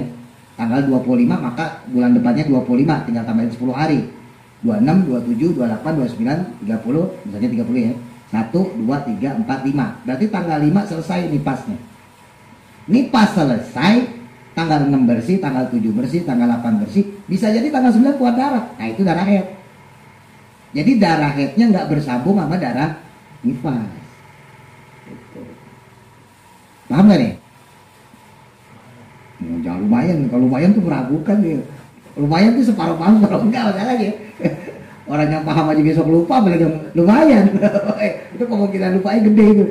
S1: tanggal 25 maka bulan depannya 25, tinggal tambahin 10 hari. 26, 27, 28, 29, 30, misalnya 30 ya. 1, 2, 3, 4, 5. Berarti tanggal 5 selesai nipasnya. Nipas selesai, tanggal 6 bersih, tanggal 7 bersih, tanggal 8 bersih. Bisa jadi tanggal 9 keluar darah. Nah, itu darah haid. Jadi darah haidnya nggak bersambung sama darah nifas. Gitu. Paham gak nih? Jangan lumayan, kalau lumayan tuh meragukan ya. Lumayan tuh separuh paham, kalau enggak masalah ya. Orang yang paham aja besok lupa, apalagi yang lumayan. Itu kemungkinan lupanya gede itu.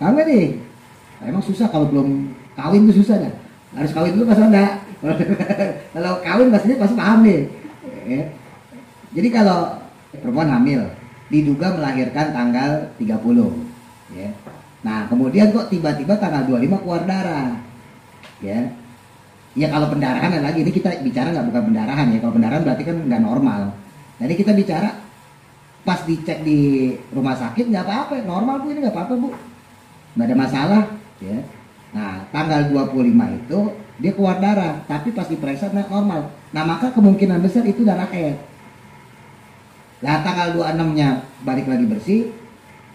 S1: Paham gak nih? Nah, emang susah kalau belum kawin tuh susah dah. Harus kawin dulu pas enggak. Kalau kawin pasti paham nih. Ya. Jadi kalau perempuan hamil diduga melahirkan tanggal 30 ya. Nah, kemudian kok tiba-tiba tanggal 25 keluar darah. Ya. Ya kalau pendarahan lagi, ini kita bicara nggak bukan pendarahan ya. Kalau pendarahan berarti kan nggak normal. Jadi kita bicara pas dicek di rumah sakit nggak apa-apa, normal Bu, ini nggak apa-apa Bu. Nggak ada masalah ya. Nah, tanggal 25 itu dia keluar darah, tapi pas diperiksa normal. Nah, maka kemungkinan besar itu darah haid. Lah tanggal 26-nya balik lagi bersih.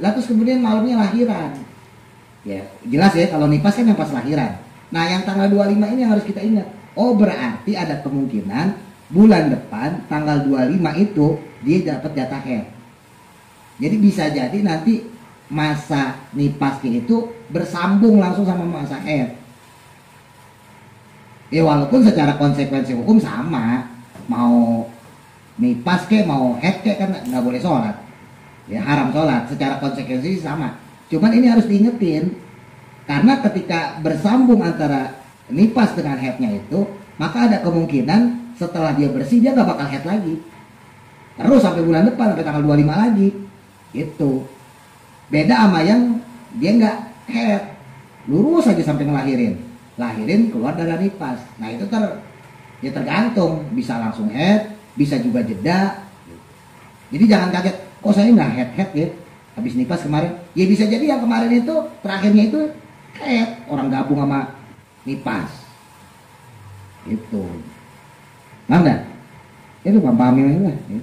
S1: Lah terus kemudian malamnya lahiran. Ya, jelas ya kalau nifas kan yang pas lahiran. Nah, yang tanggal 25 ini yang harus kita ingat. Oh, berarti ada kemungkinan bulan depan tanggal 25 itu dia dapat jatah haid. Jadi bisa jadi nanti masa nifasnya itu bersambung langsung sama masa haid. Ya walaupun secara konsekuensi hukum sama, mau nifas ke mau haid ke kan nggak boleh sholat, ya haram sholat. Secara konsekuensi sama. Cuman ini harus diingetin karena ketika bersambung antara nifas dengan haidnya itu, maka ada kemungkinan setelah dia bersih dia nggak bakal haid lagi. Terus sampai bulan depan sampai tanggal 25 lagi. Itu beda sama yang dia nggak haid, lurus aja sampai lahirin keluar darah nifas. Nah itu ya tergantung, bisa langsung haid, bisa juga jeda. Jadi jangan kaget, kok saya nggak haid ya habis nifas kemarin. Ya bisa jadi yang kemarin itu terakhirnya itu haid, orang gabung sama nifas. Itu paham nggak? Itu pahamin aja lah ya.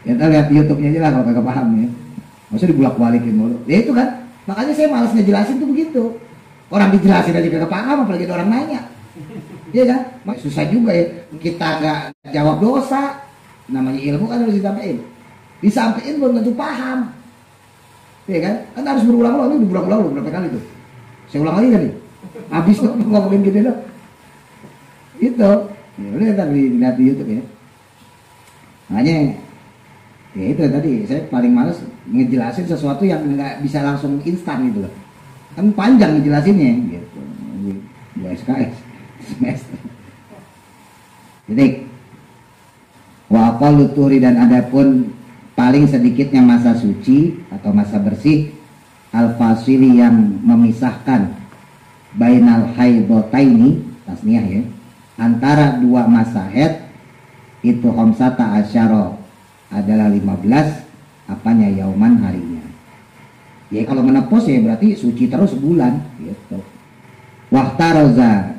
S1: Kita lihat YouTube-nya aja lah kalau kagak paham ya. Maksudnya dibulak-balikin mulu. Ya itu kan, makanya saya malas ngejelasin tuh begitu. Orang dijelasin aja kagak paham, apalagi ada orang nanya. Iya kan? Susah juga ya. Kita nggak jawab dosa. Namanya ilmu kan harus disampaikan. Disampaikan belum tentu paham. Iya kan? Kan harus berulang-ulang. Ini berulang-ulang berapa kali tuh? Saya ulang lagi kan nih. Habis tuh ngomongin gitu dong. Itu. Ya udah ntar dilihat di YouTube ya. Makanya ya itu tadi saya paling males ngejelasin sesuatu yang nggak bisa langsung instan gitu loh. Kan panjang ngejelasinnya gitu. 2 SKS semester. Jadi wa aqallu tuhri, dan adapun paling sedikitnya masa suci atau masa bersih al-fasili yang memisahkan bainal haidataini tasniyah ya, antara dua masa haid itu khamsata asyara adalah 15 apanya yauman harinya. Ya kalau menepus ya berarti suci terus sebulan gitu. Wahtaroza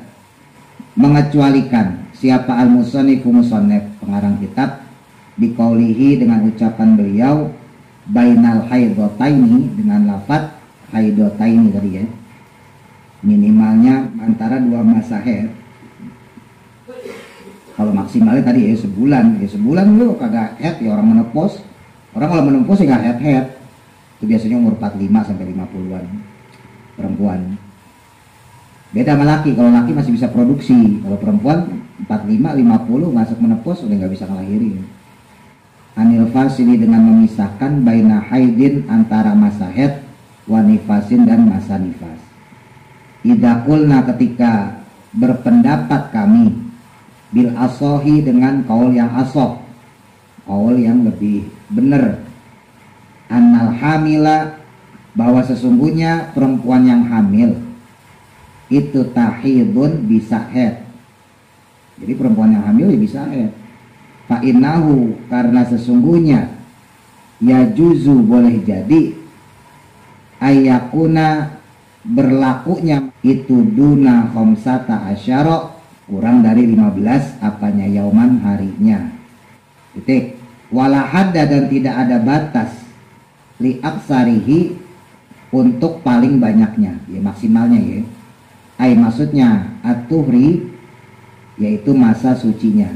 S1: mengecualikan siapa al-musannifu musannif pengarang kitab biqaulihi dengan ucapan beliau bainal haidataini dengan lafaz haidataini tadi ya. Minimalnya antara dua masa haid. Kalau maksimalnya tadi ya sebulan lu kagak haid ya orang menopause. Orang kalau menopause ya nggak haid. Itu biasanya umur 45 sampai 50-an perempuan. Beda sama laki, kalau laki masih bisa produksi. Kalau perempuan 45 50 masuk menopause udah nggak bisa ngelahirin. Anil fasili dengan memisahkan baina haidin antara masa haid wa nifasin dan masa nifas. Idza qulna ketika berpendapat kami bil asohi dengan kaul yang asoh, kaul yang lebih benar, annal hamila bahwa sesungguhnya perempuan yang hamil itu tahidun bisa haid. Jadi perempuan yang hamil ya bisa haid. Fa innahu karena sesungguhnya ya juzu boleh jadi ayakuna berlakunya itu duna khamsata asyara kurang dari 15 apanya yauman harinya. Titik. Wala hadda dan tidak ada batas li aksarihi untuk paling banyaknya, ya maksimalnya ya. Ai maksudnya at-tuhri yaitu masa sucinya.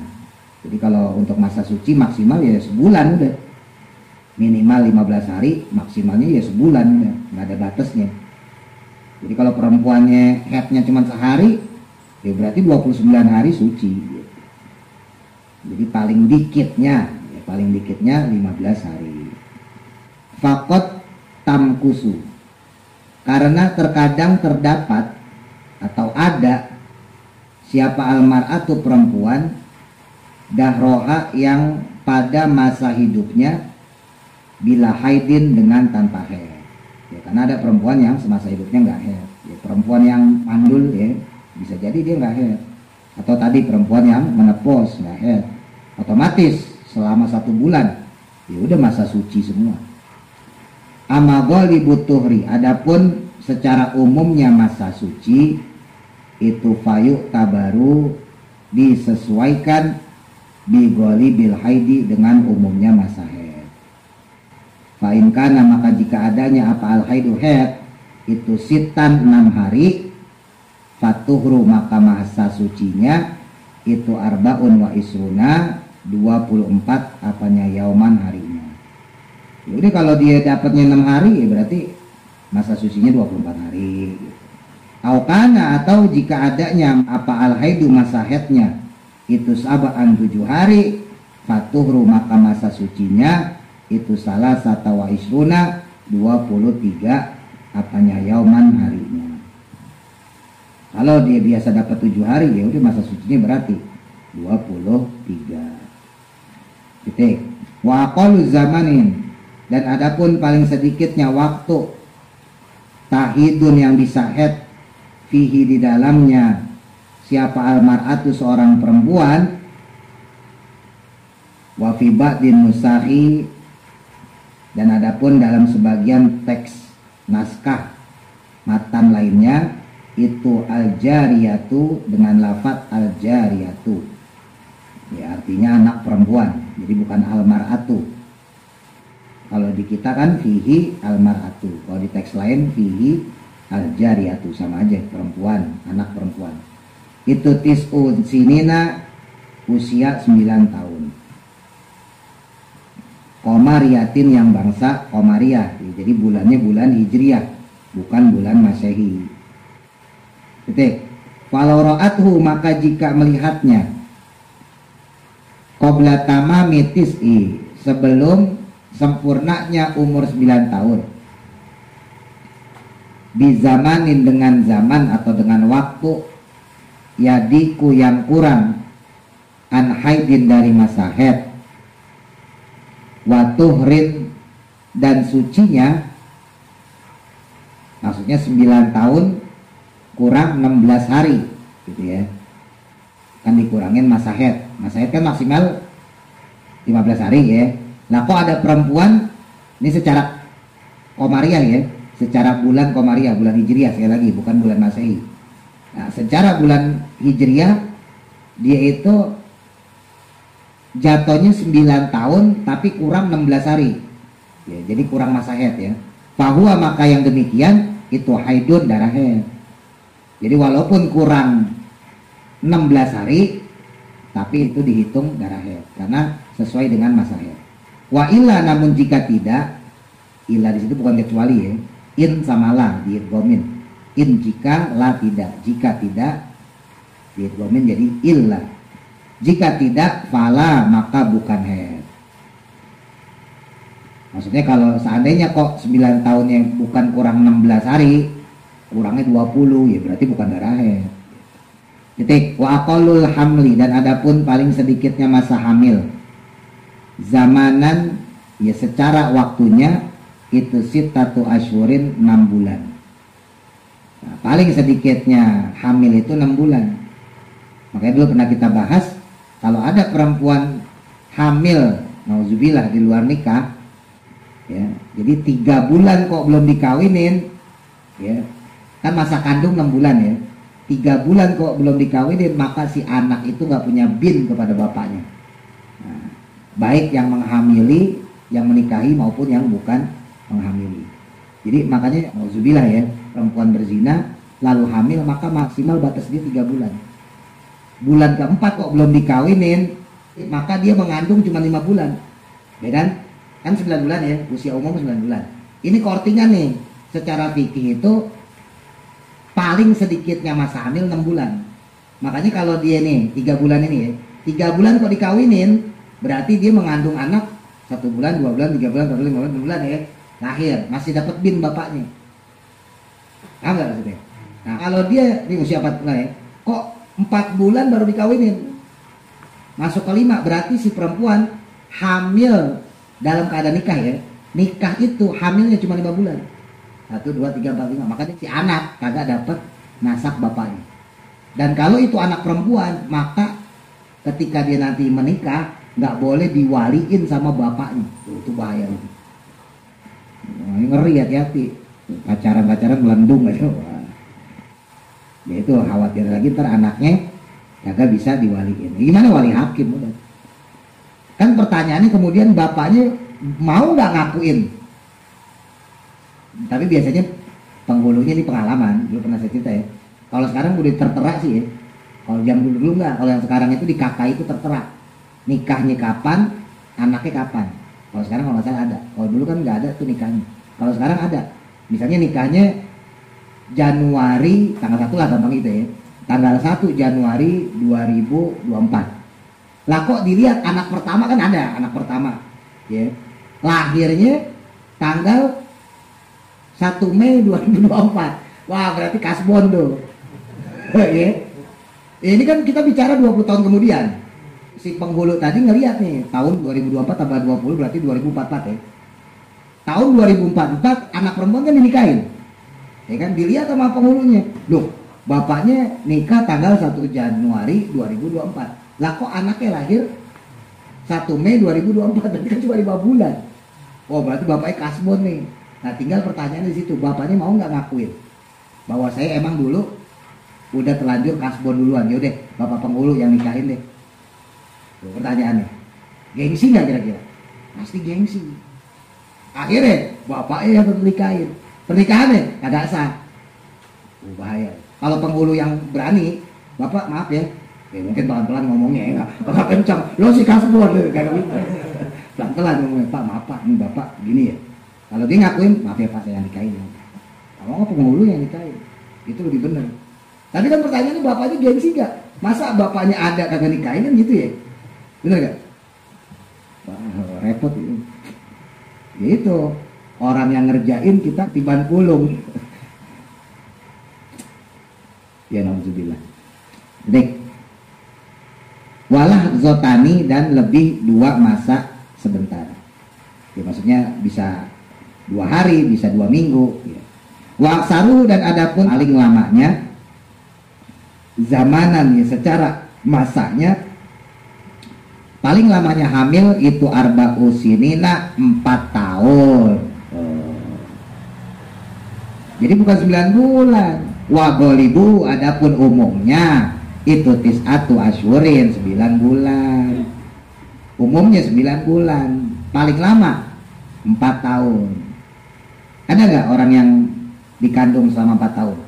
S1: Jadi kalau untuk masa suci maksimal ya sebulan udah. Minimal 15 hari, maksimalnya ya sebulan udah, enggak ada batasnya. Jadi kalau perempuannya haidnya cuma sehari, ya berarti 29 hari suci. Jadi paling dikitnya 15 hari. Fakot tamkusu, karena terkadang terdapat atau ada siapa almar'atu perempuan dahroha yang pada masa hidupnya bila haidin dengan tanpa haid. Ya, karena ada perempuan yang semasa hidupnya nggak haid. Ya, perempuan yang mandul ya bisa jadi dia nggak haid. Atau tadi perempuan yang menopause nggak haid. Otomatis selama 1 bulan ya udah masa suci semua. Amagoli butuhri, adapun secara umumnya masa suci itu fayu tabaru disesuaikan bigoli bil haidi dengan umumnya masa haid. Fainkana maka jika adanya apa al-haidu haid itu sitan 6 hari, fatuhru maka masa sucinya itu arbaun wa isruna 24 apanya yauman harinya. Jadi kalau dia dapatnya 6 hari ya berarti masa sucinya 24 hari. Aukana atau jika adanya apa al-haidu masa haidnya itu sabaan 7 hari, fatuhru maka masa sucinya itu salah satu wa isruna 23 apanya yauman harinya. Kalau dia biasa dapat 7 hari ya udah masa sucinya berarti 23. Titik. Wa aqallu zamanin dan adapun paling sedikitnya waktu tahidun yang bisa haid fihi di dalamnya siapa almar'atu seorang perempuan wa fi ba'din musahi dan adapun dalam sebagian teks naskah matan lainnya itu al-jariyatu dengan lafaz al-jariyatu ya artinya anak perempuan jadi bukan al-mar'atu. Kalau di kita kan fihi al-mar'atu, kalau di teks lain fihi al-jariyatu sama aja perempuan, anak perempuan. Itu tis'un sinina usia 9 tahun. Komariyatin yang bangsa Komariyah, jadi bulannya bulan Hijriyah, bukan bulan Masehi. Titik. Falau ra'athu maka jika melihatnya qabla tamami tis'i sebelum sempurnanya umur 9 tahun. Bizamanin dengan zaman atau dengan waktu yadiku yang kurang an haidin dari masa haid watuhrin dan sucinya maksudnya 9 tahun kurang 16 hari gitu ya kan dikurangin masa haid kan maksimal 15 hari ya. Nah kok ada perempuan ini secara Komariah ya secara bulan Komariah bulan Hijriah sekali lagi bukan bulan Masehi. Nah secara bulan Hijriah dia itu jatuhnya 9 tahun tapi kurang 16 hari ya, jadi kurang masa haid ya. Fahuwa maka yang demikian itu haidun darah haid. Jadi walaupun kurang 16 hari tapi itu dihitung darah haid karena sesuai dengan masa haid. Wa illa namun jika tidak illa di situ bukan kecuali ya. In sama la diidghamin. In jika la tidak. Jika tidak diidghamin jadi illa. Jika tidak, fala maka bukan haid. Maksudnya kalau seandainya kok 9 tahun yang bukan kurang 16 hari, kurangnya 20, ya berarti bukan darah haid. Titik. Wa aqallul hamli dan adapun paling sedikitnya masa hamil. Zamanan ya secara waktunya itu sitatu asyurin 6 bulan. Nah, paling sedikitnya hamil itu 6 bulan. Makanya dulu pernah kita bahas kalau ada perempuan hamil, nauzubillah di luar nikah, ya, jadi 3 bulan kok belum dikawinin, ya, kan masa kandung 6 bulan ya, 3 bulan kok belum dikawinin, maka si anak itu nggak punya bin kepada bapaknya. Nah, baik yang menghamili, yang menikahi maupun yang bukan menghamili. Jadi makanya nauzubillah ya, perempuan berzina lalu hamil maka maksimal batas dia 3 bulan. Bulan keempat kok belum dikawinin, maka dia mengandung cuma 5 bulan. Ya kan 9 bulan ya, usia umum 9 bulan. Ini kortingan nih, secara fikih itu paling sedikitnya masa hamil 6 bulan. Makanya kalau dia nih 3 bulan ini ya, 3 bulan kok dikawinin, berarti dia mengandung anak 1 bulan, 2 bulan, 3 bulan, 4 bulan, 5 bulan, 6 bulan ya, lahir, masih dapat bin bapaknya. Paham nggak maksudnya? Nah kalau dia di usia 4 bulan ya, kok 4 bulan baru dikawinin, masuk ke 5, berarti si perempuan hamil dalam keadaan nikah ya. Nikah itu hamilnya cuma 5 bulan. 1, 2, 3, 4, 5. Makanya si anak kagak dapat nasab bapaknya. Dan kalau itu anak perempuan, maka ketika dia nanti menikah nggak boleh diwaliin sama bapaknya. Itu bahaya. Nah, ini ngeri, hati-hati. Pacaran-pacaran melendung aja. Ya itu khawatir lagi ntar anaknya kagak bisa diwaliin. Gimana wali hakim udah? Kan pertanyaannya kemudian bapaknya mau nggak ngakuin Tapi biasanya penghulunya ini pengalaman, dulu pernah saya cerita ya. Kalau sekarang udah tertera sih ya. Kalau yang dulu enggak, kalau yang sekarang itu di kakak itu tertera. Nikahnya kapan, anaknya kapan. Kalau sekarang kalau nggak salah ada. Kalau dulu kan nggak ada tuh nikahnya. Kalau sekarang ada. Misalnya nikahnya Januari tanggal 1 lah gampang itu ya. Tanggal 1 Januari 2024. Lah kok dilihat anak pertama kan ada, anak pertama. Ya. Lahirnya tanggal 1 Mei 2024. Wah, berarti kasbon tuh. Ya. Ini kan kita bicara 20 tahun kemudian. Si penghulu tadi ngelihat nih, tahun 2024 tambah 20 berarti 2044 ya. Tahun 2044 anak perempuan kan dinikahin. Ya kan dilihat sama penghulunya. Loh, bapaknya nikah tanggal 1 Januari 2024. Lah kok anaknya lahir 1 Mei 2024, berarti kan cuma 5 bulan. Oh, berarti bapaknya kasbon nih. Nah, tinggal pertanyaan di situ, bapaknya mau nggak ngakuin bahwa saya emang dulu udah terlanjur kasbon duluan. Yaudah, bapak penghulu yang nikahin deh. Tuh, pertanyaannya, gengsi nggak kira-kira? Pasti gengsi. Akhirnya bapaknya yang nikahin, pernikahannya kagak sah. Bahaya. Kalau penghulu yang berani, bapak maaf ya, mungkin pelan-pelan ngomongnya ya, nggak kencang. Lo si kasbon, kayak gitu. Pelan-pelan ngomongnya, Pak maaf Pak, ini bapak gini ya. Kalau dia ngakuin, maaf ya Pak saya yang nikahin. Kalau nggak penghulu yang nikahin, itu lebih benar. Tapi kan pertanyaannya bapaknya gengsi nggak? Masa bapaknya ada kagak nikahin kan gitu ya? Bener gak? Wah, repot itu. Itu orang yang ngerjain kita tiban kulung. Ya nauzubillah. Dek. Walah zotani dan lebih 2 masa sebentar. Ya maksudnya bisa 2 hari, bisa 2 minggu. Ya. Waksaru dan adapun paling lamanya zamanan ya secara masanya paling lamanya hamil itu arba'u sinina 4 tahun. Jadi bukan 9 bulan. Wa golibu adapun umumnya itu tis'atu asyurin 9 bulan. Umumnya 9 bulan. Paling lama 4 tahun. Ada nggak orang yang dikandung selama 4 tahun?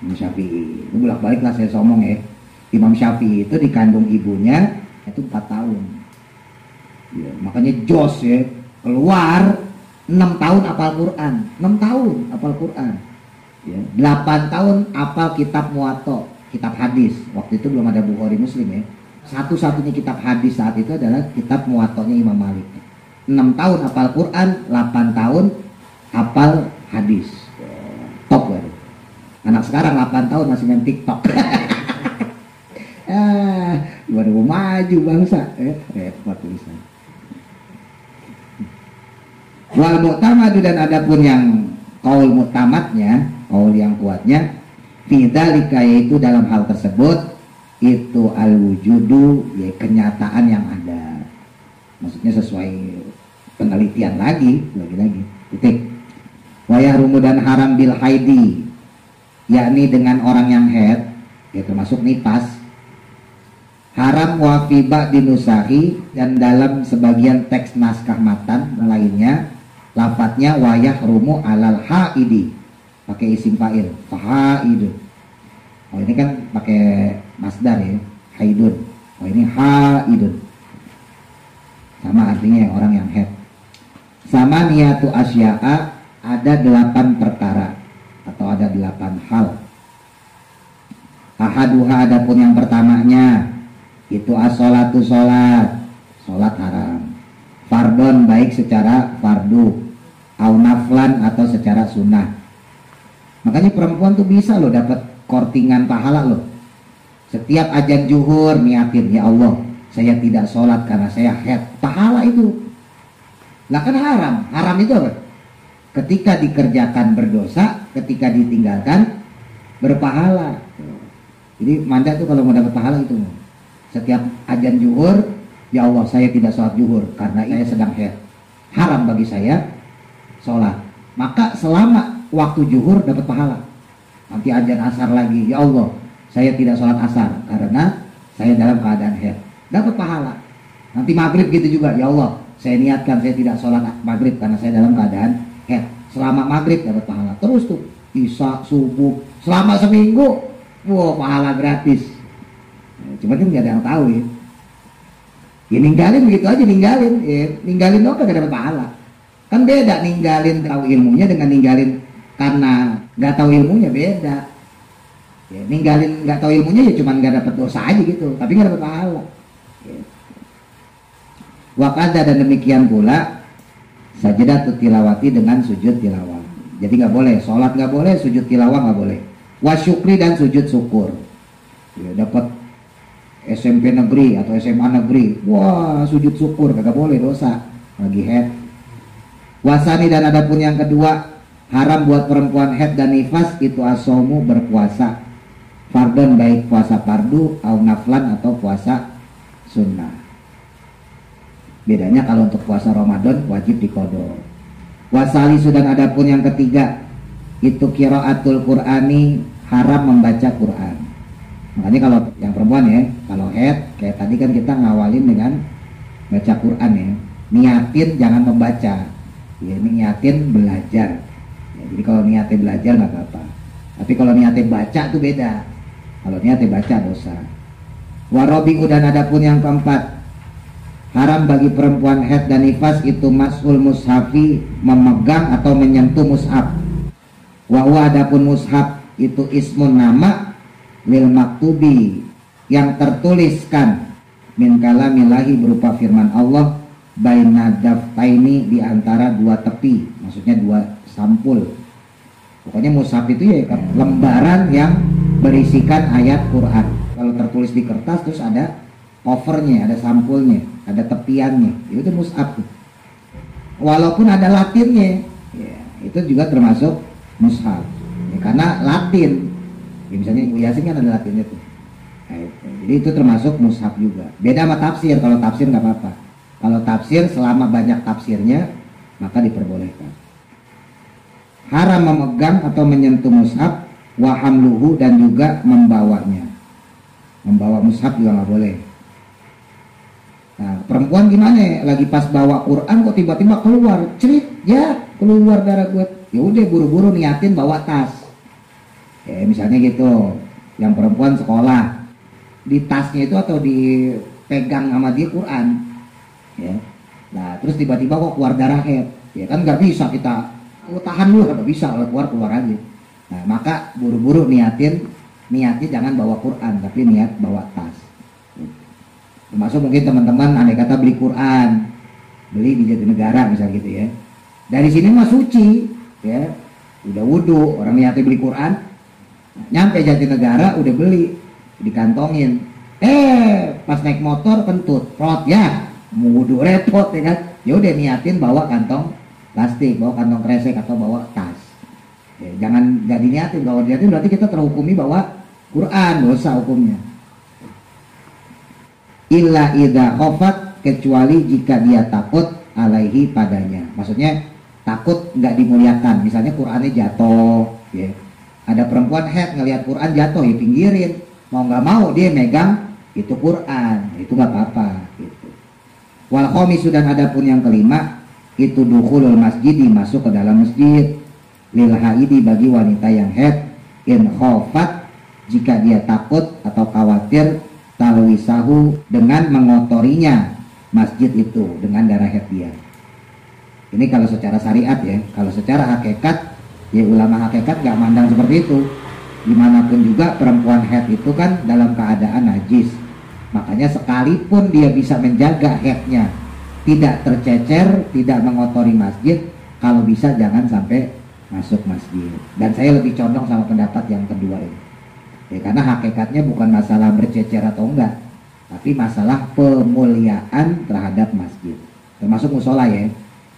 S1: Imam Syafi'i. Itu bolak-balik lah saya somong ya. Imam Syafi'i itu dikandung ibunya itu 4 tahun. Ya, makanya jos ya, keluar 6 tahun hafal Quran. 6 tahun hafal Quran. Ya, 8 tahun hafal kitab Muwatta, kitab hadis. Waktu itu belum ada Bukhari Muslim ya. Satu-satunya kitab hadis saat itu adalah kitab Muwattanya Imam Malik. 6 tahun hafal Quran, 8 tahun hafal hadis. Top baru. Anak sekarang 8 tahun masih main TikTok. Gimana mau maju bangsa? Repot tulisan. Wal mu'tamadu dan adapun yang kaul mu'tamadnya, kaul yang kuatnya, fidzalika yaitu dalam hal tersebut itu al wujudu ya kenyataan yang ada. Maksudnya sesuai penelitian lagi. Titik. Wa yahrumu dan haram bil haidi, yakni dengan orang yang haid, ya termasuk nipas. Haram wafiba dinusahi dan dalam sebagian teks naskah matan lainnya lafadznya wayah rumu alal haidi pakai isim fa'il fahaidu. Oh ini kan pakai masdar ya, haidun. Oh ini haidun. Sama artinya orang yang haid. Sama niyatu asya'a ada 8 perkara atau ada 8 hal. Ahaduha adapun yang pertamanya itu as-sholatu sholat haram. Fardon baik secara fardu, au naflan atau secara sunnah. Makanya perempuan tuh bisa loh dapat kortingan pahala loh. Setiap azan zuhur niatin, ya Allah, saya tidak sholat karena saya haid. Pahala itu. Lah kan haram. Haram itu apa? Ketika dikerjakan berdosa, ketika ditinggalkan berpahala. Jadi Manda tuh kalau mau dapat pahala itu. Setiap azan zuhur, ya Allah saya tidak sholat zuhur karena saya sedang haid. Haram bagi saya sholat. Maka selama waktu zuhur dapat pahala. Nanti azan asar lagi, ya Allah saya tidak sholat asar karena saya dalam keadaan haid. Dapat pahala. Nanti maghrib gitu juga, ya Allah saya niatkan saya tidak sholat maghrib karena saya dalam keadaan head. Selama maghrib dapat pahala. Terus tuh isya, subuh, selama seminggu, wow, pahala gratis. Cuma kan nggak ada yang tahu ya. Ya ninggalin begitu aja, ninggalin doang gak dapat pahala. Kan beda ninggalin tahu ilmunya dengan ninggalin karena nggak tahu ilmunya, beda. Ya, ninggalin nggak tahu ilmunya ya cuma nggak dapat dosa aja gitu, tapi nggak dapat pahala. Ya. Wakada dan demikian pula sajadah tilawati dengan sujud tilawah. Jadi nggak boleh, sholat nggak boleh, sujud tilawah nggak boleh. Wasyukri dan sujud syukur. Ya, dapat SMP negeri atau SMA negeri, wah sujud syukur kagak boleh, dosa, lagi head. Wasani dan adapun yang kedua, haram buat perempuan head dan nifas itu asomu berpuasa, fardon baik puasa fardu, au naflan atau puasa sunnah. Bedanya kalau untuk puasa Ramadan wajib diqodho. Wasali sudah adapun yang ketiga, itu qiraatul Qur'ani, haram membaca Quran. Makanya kalau yang perempuan ya, kalau head kayak tadi kan kita ngawalin dengan baca Quran ya, niatin jangan membaca, ya niatin belajar. Ya, jadi kalau niatin belajar nggak apa-apa, tapi kalau niatin baca tuh beda. Kalau niatin baca dosa. Warobi'u dan adapun yang keempat, haram bagi perempuan head dan nifas itu masul mushafi, memegang atau menyentuh mushaf. Wa adapun mushaf itu ismun nama lil maktubi, yang tertuliskan min kalamillahi berupa firman Allah, baina daftaini di antara dua tepi, maksudnya dua sampul. Pokoknya mushaf itu ya lembaran yang berisikan ayat Quran. Kalau tertulis di kertas terus ada covernya, ada sampulnya, ada tepiannya, itu mushaf. Walaupun ada Latinnya, ya, itu juga termasuk mushaf. Ya, karena Latin. Ya, misalnya Yasin kan ada Latinnya tuh. Nah, jadi itu termasuk mushaf juga. Beda sama tafsir. Kalau tafsir nggak apa-apa. Kalau tafsir selama banyak tafsirnya maka diperbolehkan. Haram memegang atau menyentuh mushaf, wa hamluhu dan juga membawanya. Membawa mushaf juga nggak boleh. Nah, perempuan gimana? Lagi pas bawa Quran kok tiba-tiba keluar, cerit, ya keluar darah gue. Ya udah buru-buru niatin bawa tas. Ya, misalnya gitu, yang perempuan sekolah, di tasnya itu atau dipegang sama dia Quran, ya. Nah terus tiba-tiba kok keluar darah head, ya kan nggak bisa kita tahan dulu, nggak bisa, keluar aja. Nah maka buru-buru niatnya jangan bawa Quran, tapi niat bawa tas. Termasuk mungkin teman-teman andai kata beli Quran, beli di Jatinegara misal gitu ya. Dari sini mah suci, ya, udah wudhu, orang niatnya beli Quran. Nyampe Jatinegara udah beli, dikantongin. Pas naik motor kentut, prot ya, mau wudhu repot ya kan. Ya udah niatin bawa kantong plastik, bawa kantong kresek atau bawa tas. Ya, jangan nggak diniatin, kalau diniatin berarti kita terhukumi bawa Quran, dosa hukumnya. Illa idza khafat, kecuali jika dia takut alaihi padanya. Maksudnya takut nggak dimuliakan. Misalnya Qurannya jatuh, ya. Ada perempuan head ngelihat Quran jatuh, ya pinggirin. Mau nggak mau dia megang itu Quran, itu nggak apa-apa. Gitu. Wal khamisu dan adapun yang kelima itu dukhulul masjidi, masuk ke dalam masjid. Lil haidi bagi wanita yang head, in khafat jika dia takut atau khawatir talwisahu dengan mengotorinya masjid itu dengan darah head dia. Ini kalau secara syariat ya, kalau secara hakikat ya ulama hakikat gak mandang seperti itu. Dimanapun juga perempuan head itu kan dalam keadaan najis. Makanya sekalipun dia bisa menjaga headnya tidak tercecer, tidak mengotori masjid, kalau bisa jangan sampai masuk masjid. Dan saya lebih condong sama pendapat yang kedua ini. Ya, karena hakikatnya bukan masalah bercecer atau enggak, tapi masalah pemuliaan terhadap masjid. Termasuk musola ya.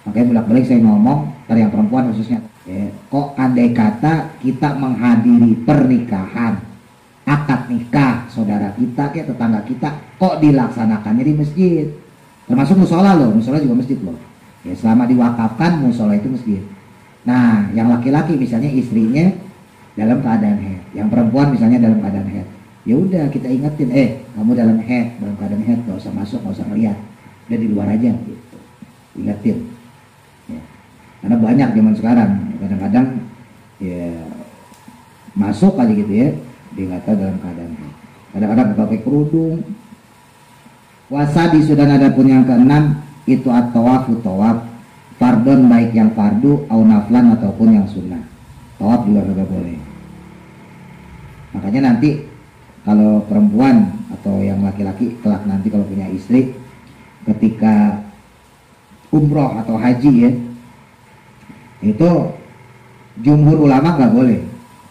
S1: Makanya bolak-balik saya ngomong dari yang perempuan khususnya. Ya, kok andai kata kita menghadiri pernikahan, akad nikah saudara kita, kayak tetangga kita, kok dilaksanakannya di masjid? Termasuk musola loh, musola juga masjid loh. Ya, selama diwakafkan musola itu masjid. Nah, yang laki-laki misalnya istrinya dalam keadaan head, yang perempuan misalnya dalam keadaan head, ya udah kita ingetin, kamu dalam keadaan head, gak usah masuk, gak usah ngeliat, udah di luar aja gitu. ingetin ya. Karena banyak zaman sekarang kadang-kadang ya masuk aja gitu ya, dia nggak tahu dalam keadaan kadang-kadang pakai kerudung. Wasabi sudah ada pun yang keenam itu at-tawafu tawaf fardon, baik yang fardu au naflan ataupun yang sunnah. Tawaf juga nggak boleh. Makanya nanti kalau perempuan atau yang laki-laki kelak nanti kalau punya istri ketika umroh atau haji ya, itu jumhur ulama nggak boleh.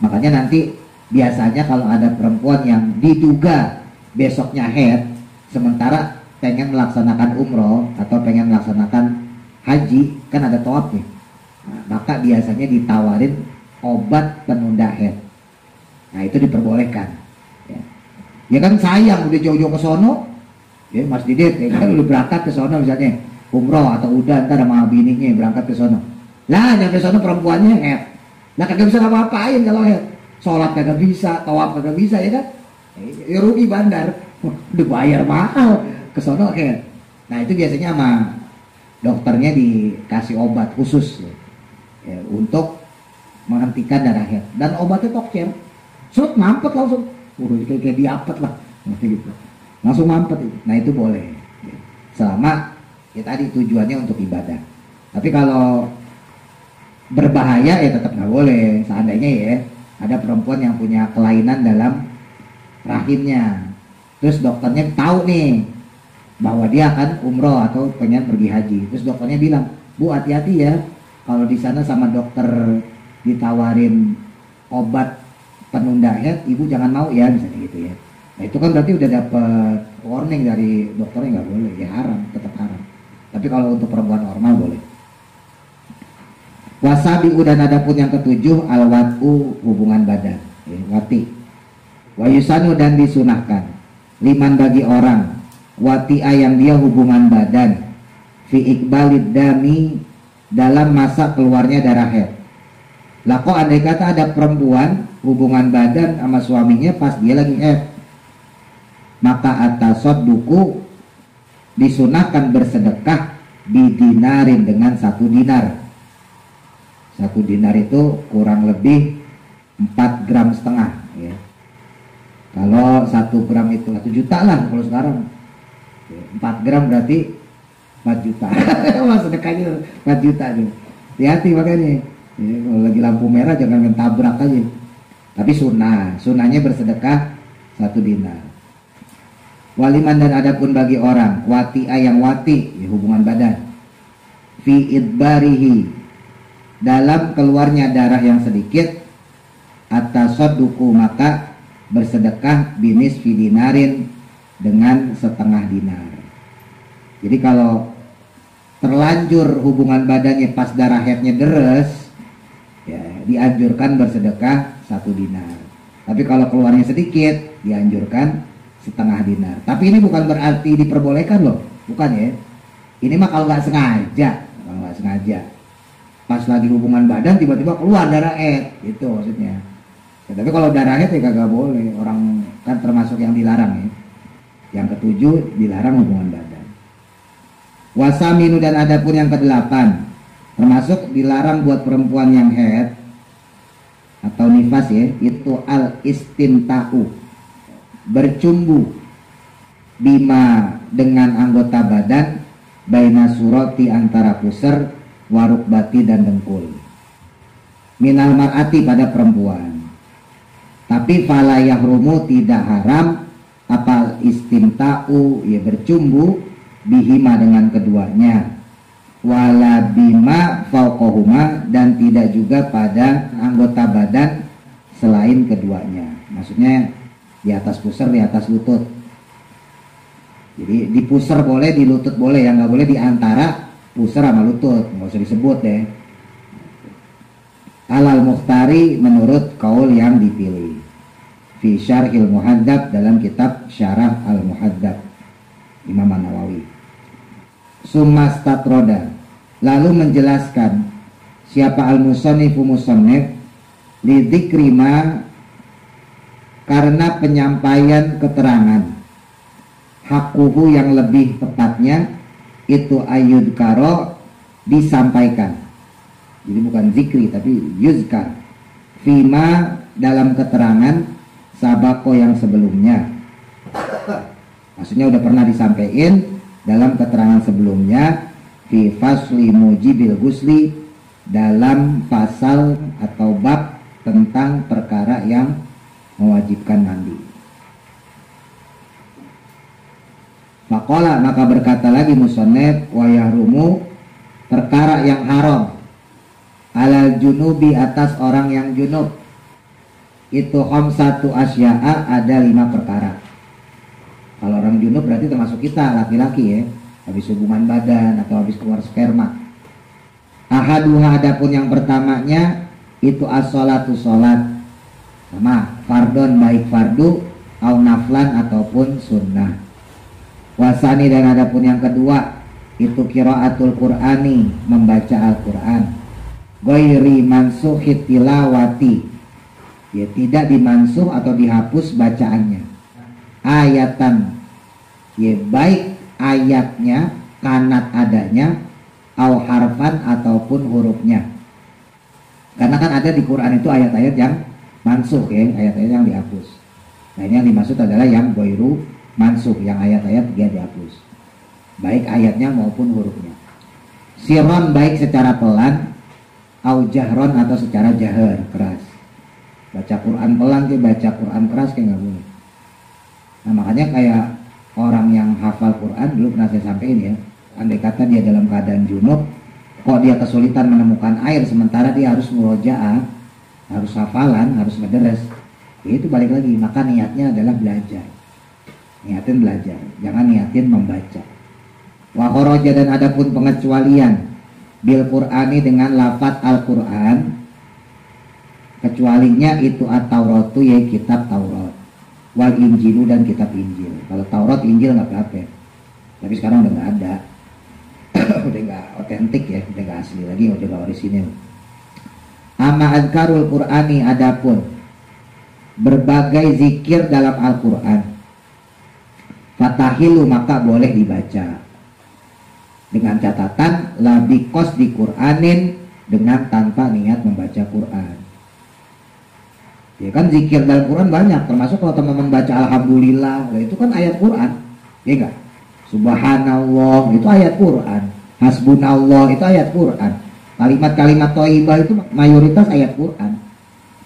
S1: Makanya nanti biasanya kalau ada perempuan yang diduga besoknya haid sementara pengen melaksanakan umroh atau pengen melaksanakan haji, kan ada tawaf nih. Nah, maka biasanya ditawarin obat penunda haid. Nah itu diperbolehkan. Ya kan sayang udah jauh-jauh ke sono, ya Mas Didit, ya kan udah berangkat ke sono misalnya umroh atau udah ntar sama bininya berangkat ke sono. Lah nyampe sono perempuannya haid. Lah kagak bisa ngapa-ngapain kalau haid. Sholat kagak bisa, tawaf kagak bisa ya kan? Ya rugi bandar. Udah bayar mahal ke sono haid. Nah itu biasanya sama dokternya dikasih obat khusus ya, untuk menghentikan darah haid. Dan obatnya tokcer. Serut mampet langsung. Kayak diapet lah gitu. Langsung mampet itu. Nah itu boleh selama ya tadi tujuannya untuk ibadah. Tapi kalau berbahaya ya tetap nggak boleh. Seandainya ya ada perempuan yang punya kelainan dalam rahimnya, terus dokternya tahu nih bahwa dia akan umroh atau pengen pergi haji, terus dokternya bilang, Bu hati-hati ya kalau di sana sama dokter ditawarin obat penunda haid, ibu jangan mau ya misalnya gitu ya. Nah itu kan berarti udah dapet warning dari dokternya, nggak boleh ya, haram, tetap haram. Tapi kalau untuk perempuan normal boleh. Wasabi dan ada pun yang ketujuh al-wat'u, hubungan badan ya, wati. Wayusanu dan disunahkan liman bagi orang wati'a yang dia hubungan badan fi ikbalid dami dalam masa keluarnya darah haid. Lah kok andai kata ada perempuan hubungan badan sama suaminya pas dia lagi haid, maka atasod duku disunahkan bersedekah bidinarin dengan 1 dinar. 1 dinar itu kurang lebih 4,5 gram ya. Kalau 1 gram itu 1 juta lah kalau sekarang. 4 gram berarti 4 juta. Mas sedekahnya 4 juta nih. Hati-hati makanya. Ya, kalau lagi lampu merah jangan mentabrak aja. Tapi sunnahnya bersedekah 1 dinar. Waliman dan adapun bagi orang wati'a yang wati ya, hubungan badan fi idbarihi dalam keluarnya darah yang sedikit atasoduku maka bersedekah binis fi dinarin dengan 1/2 dinar. Jadi kalau terlanjur hubungan badannya pas darah haidnya deres ya dianjurkan bersedekah 1 dinar. Tapi kalau keluarnya sedikit dianjurkan 1/2 dinar. Tapi ini bukan berarti diperbolehkan loh, bukan ya. Ini mah kalau nggak sengaja, pas lagi hubungan badan tiba-tiba keluar darah haid, itu maksudnya. Ya, tapi kalau darah haid ya kagak boleh. Orang kan termasuk yang dilarang ya. Yang ketujuh dilarang hubungan badan. Wasaminu dan adapun yang ke-8 termasuk dilarang buat perempuan yang haid atau nifas ya, itu al-istimta'u, bercumbu bima dengan anggota badan baina surati antara pusar warukbati dan dengkul minal mar'ati pada perempuan. Tapi fala yahrumu tidak haram apal istimta'u ya bercumbu bihima dengan keduanya, wala bima fauqahuma dan tidak juga pada anggota badan selain keduanya. Maksudnya di atas pusar, di atas lutut. Jadi di pusar boleh, di lutut boleh, yang nggak boleh di antara pusar sama lutut, nggak usah disebut deh. Alal mukhtari menurut kaul yang dipilih. Fi Syarhil Muhadzab dalam kitab Syarah Al Muhadzab Imam An-Nawawi. Sumastatroda lalu menjelaskan siapa al-musannifu musannif lidzikrima karena penyampaian keterangan hakuhu yang lebih tepatnya itu ayud karo disampaikan. Jadi bukan zikri tapi yuzkar. Fima dalam keterangan sabako yang sebelumnya. Maksudnya udah pernah disampaikan dalam keterangan sebelumnya. Fi fasli mujibil gusli, dalam pasal atau bab tentang perkara yang mewajibkan mandi. Faqala, maka berkata lagi musannif, wa yahrumu, perkara yang haram alal junubi, atas orang yang junub, itu khamsatu asya'a, ada 5 perkara. Kalau orang junub berarti termasuk kita laki-laki ya, habis hubungan badan atau habis keluar sperma. Ahaduha, adapun yang pertamanya itu as-sholatu, sholat, sama fardon, baik fardu au naflan ataupun sunnah. Wasani, dan adapun yang kedua itu qiraatul qur'ani, membaca Al-Qur'an, ghairi mansukhit tilawati, ya tidak dimansuh atau dihapus bacaannya, ayatan, ya baik ayatnya, kanat adanya, au harfan ataupun hurufnya. Karena kan ada di Quran itu ayat-ayat yang mansuh ya, ayat-ayat yang dihapus. Nah ini yang dimaksud adalah yang ghairu mansuh, yang ayat-ayat dia dihapus, baik ayatnya maupun hurufnya. Sirron, baik secara pelan, au jahron, atau secara jahar, keras. Baca Quran pelan ke baca Quran keras kayak nggak boleh. Nah makanya kayak orang yang hafal Quran, dulu pernah saya sampaikan ya, andai kata dia dalam keadaan junub, kok dia kesulitan menemukan air sementara dia harus murojaah, harus hafalan, harus ngederes, itu balik lagi, maka niatnya adalah belajar. Niatin belajar, jangan niatin membaca. Wa kharaja, dan adapun pengecualian bil Qur'ani, dengan lafaz Al-Qur'an, kecualinya itu at-Tauratu, ya kitab Taurat, wal Injilu, dan kitab Injil. Kalau Taurat Injil nggak apa-apa, tapi sekarang udah nggak ada. Udah nggak otentik ya, udah nggak asli lagi, udah nggak orisinil. Amma azkarul Qur'ani, adapun berbagai zikir dalam Al-Qur'an, fatahilu, maka boleh dibaca, dengan catatan labikos di Qur'anin, dengan tanpa niat membaca Qur'an. Ya kan zikir dalam Quran banyak, termasuk kalau teman-teman baca alhamdulillah, itu kan ayat Quran, ya enggak? Subhanallah itu ayat Quran, hasbunallah itu ayat Quran, kalimat-kalimat thayyibah itu mayoritas ayat Quran.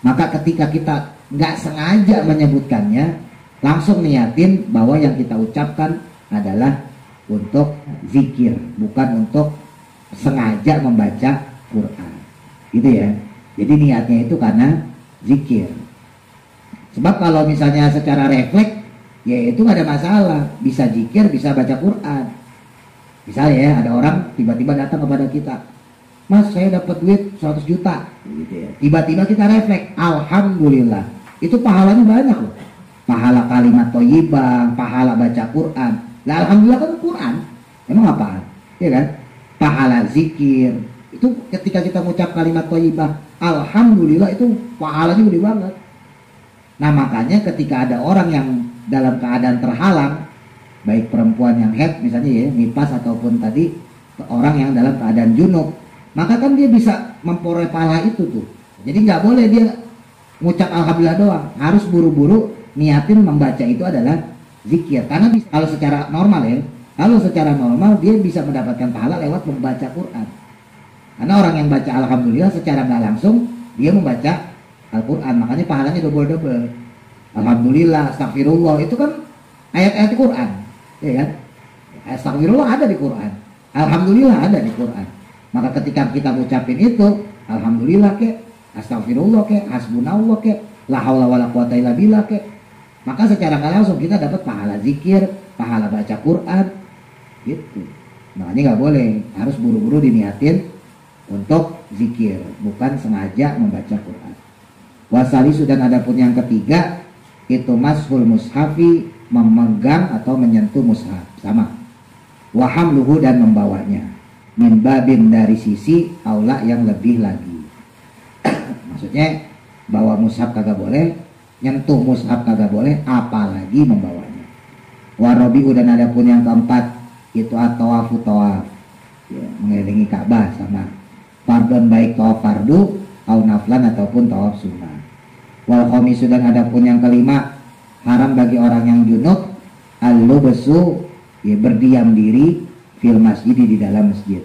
S1: Maka ketika kita nggak sengaja menyebutkannya, langsung niatin bahwa yang kita ucapkan adalah untuk zikir, bukan untuk sengaja membaca Quran, gitu ya. Jadi niatnya itu karena zikir. Sebab kalau misalnya secara refleks, ya itu nggak ada masalah, bisa zikir, bisa baca Quran. Misalnya ya, ada orang tiba-tiba datang kepada kita, Mas, saya dapat duit 100 juta, gitu ya. Tiba-tiba kita refleks, alhamdulillah, itu pahalanya banyak loh. Pahala kalimat thayyibah, pahala baca Quran. Lah alhamdulillah kan Quran, emang apaan? Ya kan? Pahala zikir, itu ketika kita mengucap kalimat thayyibah, alhamdulillah, itu pahalanya gede banget. Nah makanya ketika ada orang yang dalam keadaan terhalang, baik perempuan yang haid misalnya ya, nifas, ataupun tadi orang yang dalam keadaan junub, maka kan dia bisa memperoleh pahala itu tuh. Jadi nggak boleh dia mengucap alhamdulillah doang, harus buru-buru niatin membaca itu adalah zikir. Karena kalau secara normal ya, kalau secara normal dia bisa mendapatkan pahala lewat membaca Quran. Karena orang yang baca alhamdulillah secara nggak langsung dia membaca Al-Quran, makanya pahalanya double-double. Alhamdulillah, astagfirullah, itu kan ayat-ayat Quran, ya kan? Astagfirullah ada di Quran, alhamdulillah ada di Quran. Maka ketika kita ucapin itu, alhamdulillah ke, astagfirullah ke, hasbunallah ke, la haula wala quwata illa billah ke, maka secara nggak langsung kita dapat pahala zikir, pahala baca Quran, gitu. Makanya nggak boleh, harus buru-buru diniatin untuk zikir, bukan sengaja membaca Quran. Wasalisu, dan adapun yang ketiga itu mashul mushafi, memegang atau menyentuh mushaf, sama. Wahamluhu, dan membawanya, min babin, dari sisi aula yang lebih lagi. Maksudnya bawa mushaf kagak boleh, nyentuh mushaf kagak boleh, apalagi membawanya. Warobiu, dan adapun yang keempat itu at-tawafu, tawaf, ya, mengelilingi Ka'bah sama. Fardon baik tawaf fardu au naflan ataupun tawaf sunnah. Wal khamisu dan adapun yang kelima, haram bagi orang yang junub al-lubsu, ya berdiam diri fil masjid di dalam masjid.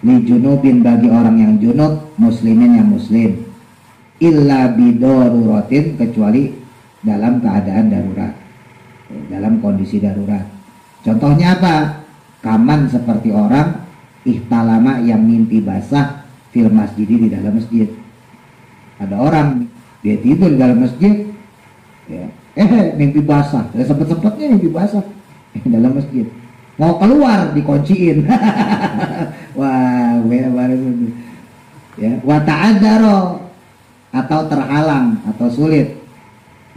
S1: Li junubin bagi orang yang junub, muslimin yang muslim, illa bidoruratin kecuali dalam keadaan darurat, dalam kondisi darurat. Contohnya apa? Kaman seperti orang ihtalama yang mimpi basah fil masjid di dalam masjid. Ada orang dia tidur di dalam masjid, ya, mimpi basah, sempet-sempetnya mimpi basah dalam masjid. Mau keluar dikunciin. Wah, baru ya, wa ta'adzaro atau terhalang atau sulit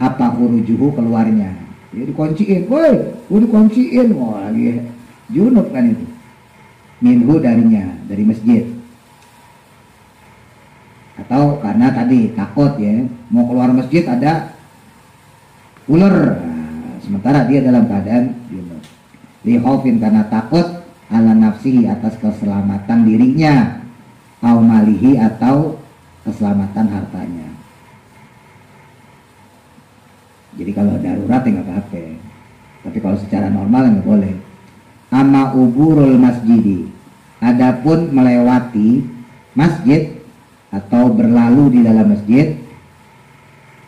S1: apa hurujuhu keluarnya. Dia dikunciin, woi, dikunciin, wah lagi junub kan itu. Minhu darinya, dari masjid. Atau karena tadi takut ya, mau keluar masjid ada ular, nah, sementara dia dalam keadaan junub. Lihaufin karena takut ala nafsihi atas keselamatan dirinya, au malihi atau keselamatan hartanya. Jadi kalau darurat ya nggak apa-apa, tapi kalau secara normal nggak boleh. Ama uburul masjidi, adapun melewati masjid atau berlalu di dalam masjid,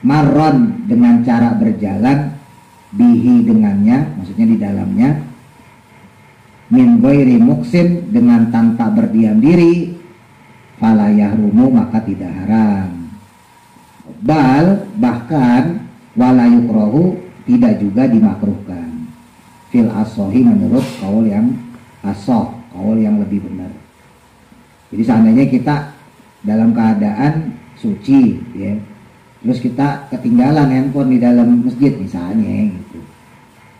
S1: marron dengan cara berjalan, bihi dengannya, maksudnya di dalamnya, min ghairi muksin dengan tanpa berdiam diri, fala yahrumu maka tidak haram. Bal bahkan wala yukrahu tidak juga dimakruhkan. Fil asohi menurut kaul yang asoh, kaul yang lebih benar. Jadi seandainya kita dalam keadaan suci, ya, terus kita ketinggalan handphone di dalam masjid misalnya, gitu.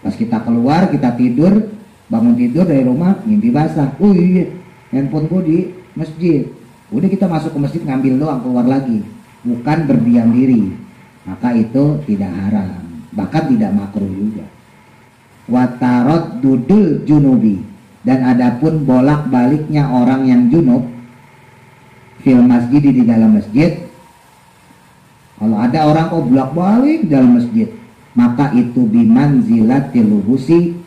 S1: Pas kita keluar, kita tidur, bangun tidur dari rumah, mimpi basah. Oh iya, handphone gue di masjid. Udah kita masuk ke masjid ngambil doang, keluar lagi, bukan berdiam diri. Maka itu tidak haram, bahkan tidak makruh juga. Watarot dudul junubi, dan adapun bolak baliknya orang yang junub fil masjid di dalam masjid. Kalau ada orang kok bolak balik dalam masjid, maka itu bimanzilatil lubusi,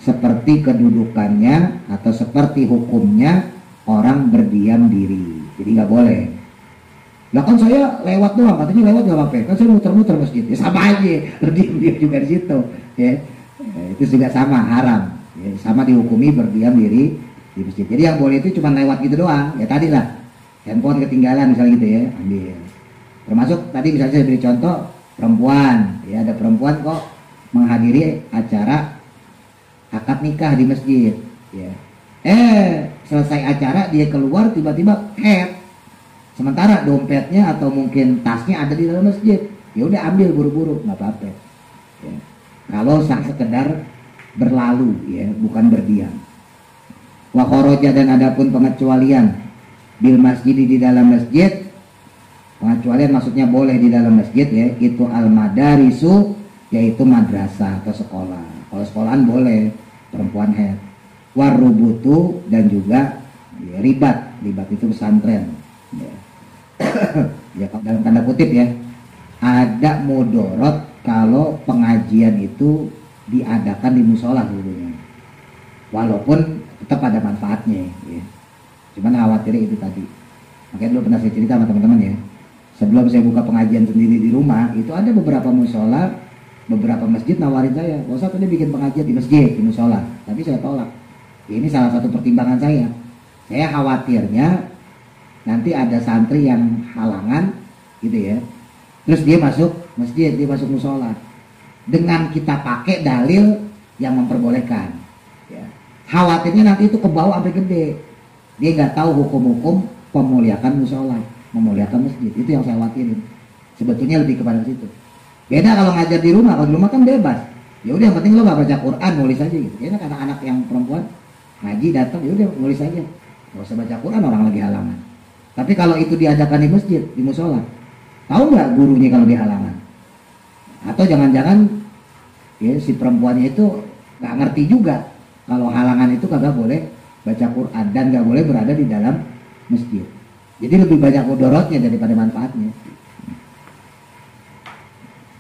S1: seperti kedudukannya atau seperti hukumnya orang berdiam diri. Jadi nggak boleh. Lah kan saya lewat doang, katanya lewat nggak apa-apa. Kan saya muter-muter masjid, ya sama aja, berdiam juga di situ. Ya, itu juga sama haram. Ya, sama dihukumi berdiam diri di masjid. Jadi yang boleh itu cuma lewat gitu doang. Ya tadi lah, handphone ketinggalan misalnya gitu ya, ambil. Termasuk tadi misalnya saya beri contoh perempuan, ya ada perempuan kok menghadiri acara akad nikah di masjid, ya. Selesai acara dia keluar tiba-tiba sementara dompetnya atau mungkin tasnya ada di dalam masjid, ya udah ambil buru-buru, nggak apa-apa. Ya. Kalau sekedar berlalu, ya bukan berdiam. Wa kharaja dan adapun pengecualian bil masjid di dalam masjid, pengecualian maksudnya boleh di dalam masjid, ya itu al madarisu, yaitu madrasah atau sekolah. Kalau sekolahan boleh, perempuan haid. Warubutu dan juga ya, ribat itu pesantren. Ya. Ya dalam tanda kutip ya, ada mudorot kalau pengajian itu diadakan di musola dulunya, walaupun tetap ada manfaatnya, ya. Cuman khawatirnya itu tadi. Makanya dulu pernah saya cerita sama teman-teman ya, sebelum saya buka pengajian sendiri di rumah, itu ada beberapa musola, beberapa masjid nawarin saya, "Gak usah tadi bikin pengajian di masjid, di musola." Tapi saya tolak. Ini salah satu pertimbangan saya. Saya khawatirnya nanti ada santri yang halangan, gitu ya. Terus dia masuk masjid, dia masuk musola. Dengan kita pakai dalil yang memperbolehkan. Ya. Khawatirnya nanti itu kebawa sampai gede. Dia nggak tahu hukum-hukum pemuliakan musola, memuliakan masjid. Itu yang saya khawatirin. Sebetulnya lebih kepada situ. Beda kalau ngajar di rumah. Kalau di rumah kan bebas. Ya udah, yang penting lo nggak baca Quran, nulis aja gitu. Ya kan anak-anak yang perempuan ngaji datang, ya udah nulis aja. Nggak usah baca Quran, orang lagi halangan. Tapi kalau itu diadakan di masjid, di musola, tahu nggak gurunya kalau dihalangan? Atau jangan-jangan ya si perempuannya itu nggak ngerti juga, Kalau halangan itu kagak boleh baca Quran dan nggak boleh berada di dalam masjid. Jadi lebih banyak mudorotnya daripada manfaatnya.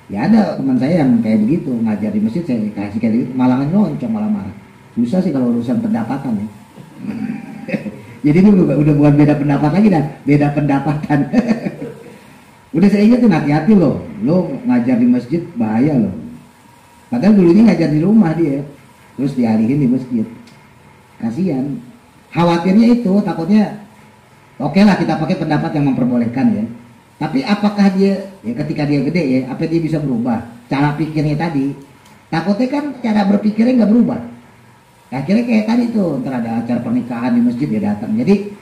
S1: Ya ada teman saya yang kayak begitu, ngajar di masjid saya kasih kayak gitu, malah nyoncong, malah marah. Susah sih kalau urusan pendapatan ya. Jadi ini udah bukan beda pendapat lagi dah, beda pendapatan. Udah saya ingetin hati-hati loh, lo ngajar di masjid bahaya loh. Padahal dulunya ngajar di rumah dia, terus dialihin di masjid. Kasihan. Khawatirnya itu takutnya, oke lah kita pakai pendapat yang memperbolehkan ya. Tapi apakah dia, ya ketika dia gede ya, apa dia bisa berubah? Cara pikirnya tadi, takutnya kan cara berpikirnya nggak berubah. Akhirnya kayak tadi tuh, ntar ada acara pernikahan di masjid dia datang. Jadi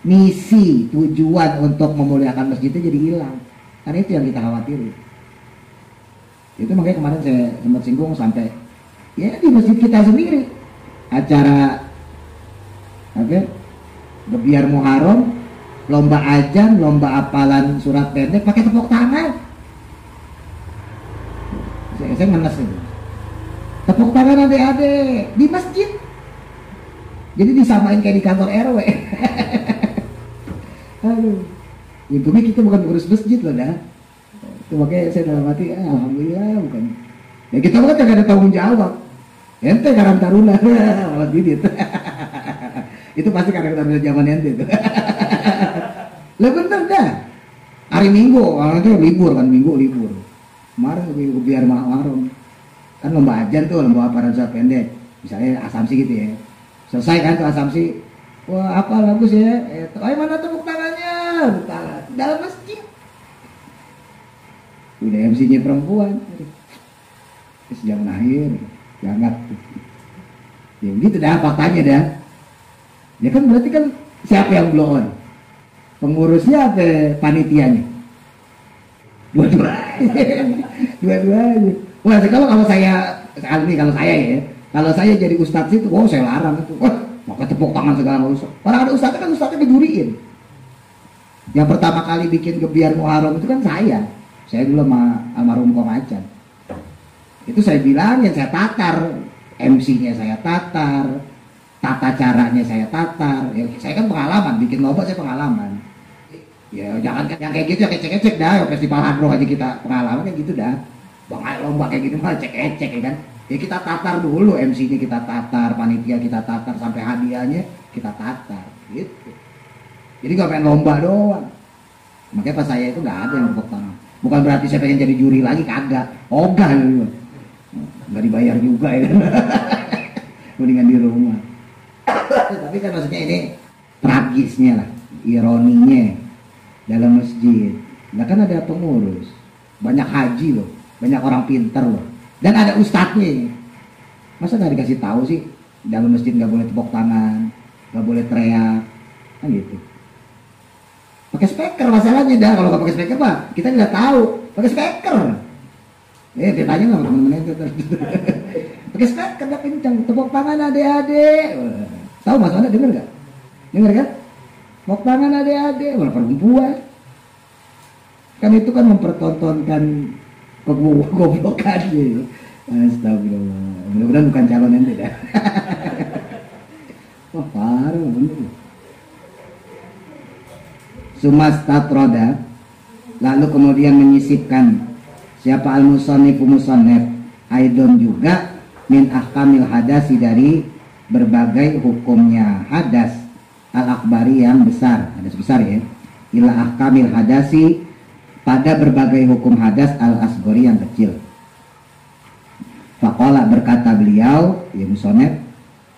S1: misi, tujuan untuk memuliakan masjid itu jadi hilang. Karena itu yang kita khawatirin. Itu makanya kemarin saya sempat singgung sampai, ya di masjid kita sendiri, acara Gebiar Muharram, lomba ajan, lomba hafalan surat pendek pakai tepuk tangan. Saya ngenes itu. Tepuk tangan adik-adik di masjid. Jadi disamain kayak di kantor RW. Aduh. Untungnya kita bukan urus masjid loh dah. Itu makanya saya dalam hati, alhamdulillah bukan. Ya kita bukan gak ada tanggung jawab. Ente Karang Taruna malah bibit. Itu pasti Karang Taruna zaman ente itu. Lah bener dah. Hari Minggu, orang itu libur kan, Minggu libur. Kemarin biar Muharram. Kan lomba ajan tuh, lomba hafalan surat pendek. Misalnya asumsi gitu ya. Selesai kan tuh asumsi. Wah, apa bagus ya? Ayo mana tepuk tangannya? Dalam masjid. Udah MC-nya perempuan. Terus jangan akhir, jangan. Ya begitu dah faktanya dah. Ya kan berarti kan siapa yang blow on? Pengurusnya apa panitianya? Dua-duanya. Wah, kalau saya ya, kalau saya jadi ustadz itu, saya larang itu. Wah, pakai tepuk tangan segala urusan. Orang ada ustadznya kan ustadznya diduriin. Yang pertama kali bikin Gebiar Muharram itu kan saya. Saya dulu sama almarhum Kong Acan. Itu saya bilang ya saya tatar, MC-nya saya tatar, tata caranya saya tatar. Ya, saya kan pengalaman, bikin lomba saya pengalaman. Ya jangan yang kayak gitu ya cek-cek dah, festival hard rock aja kita pengalaman kan gitu dah. Bang lomba kayak gitu mah cek-cek ya kan. Ya kita tatar dulu, MC-nya kita tatar, panitia kita tatar, sampai hadiahnya kita tatar gitu. Jadi gak pengen lomba doang. Makanya pas saya itu gak ada yang tepuk tangan. Bukan berarti saya pengen jadi juri lagi, kagak. Ogah gitu. Gak dibayar juga ya kan. Mendingan di rumah. Tapi kan maksudnya ini tragisnya lah, ironinya dalam masjid. Nah kan ada pengurus, banyak haji loh, banyak orang pintar loh, dan ada ustadznya. Masa nggak dikasih tahu sih dalam masjid nggak boleh tepuk tangan, nggak boleh teriak, kan gitu. Pakai speaker masalahnya dah, kalau nggak pakai speaker pak kita nggak tahu. Pakai speaker, dia tanya nggak teman-teman itu. Pakai speaker dah kencang, tepuk tangan adik-adik. Tahu Mas Anda dengar nggak? Dengar kan? Tepuk tangan adik-adik, malah perempuan. Kan itu kan mempertontonkan kegoblokan gitu. Astagfirullah. Mudah-mudahan bukan calon ente dah. Wah parah bener. Sumastatroda, lalu kemudian menyisipkan siapa al-musannifu musannif aidon juga min ahkamil hadasi dari berbagai hukumnya hadas al-akbari yang besar, hadas besar ya, ila ahkamil hadasi pada berbagai hukum hadas al-asgori yang kecil. Faqala berkata beliau, ya musannif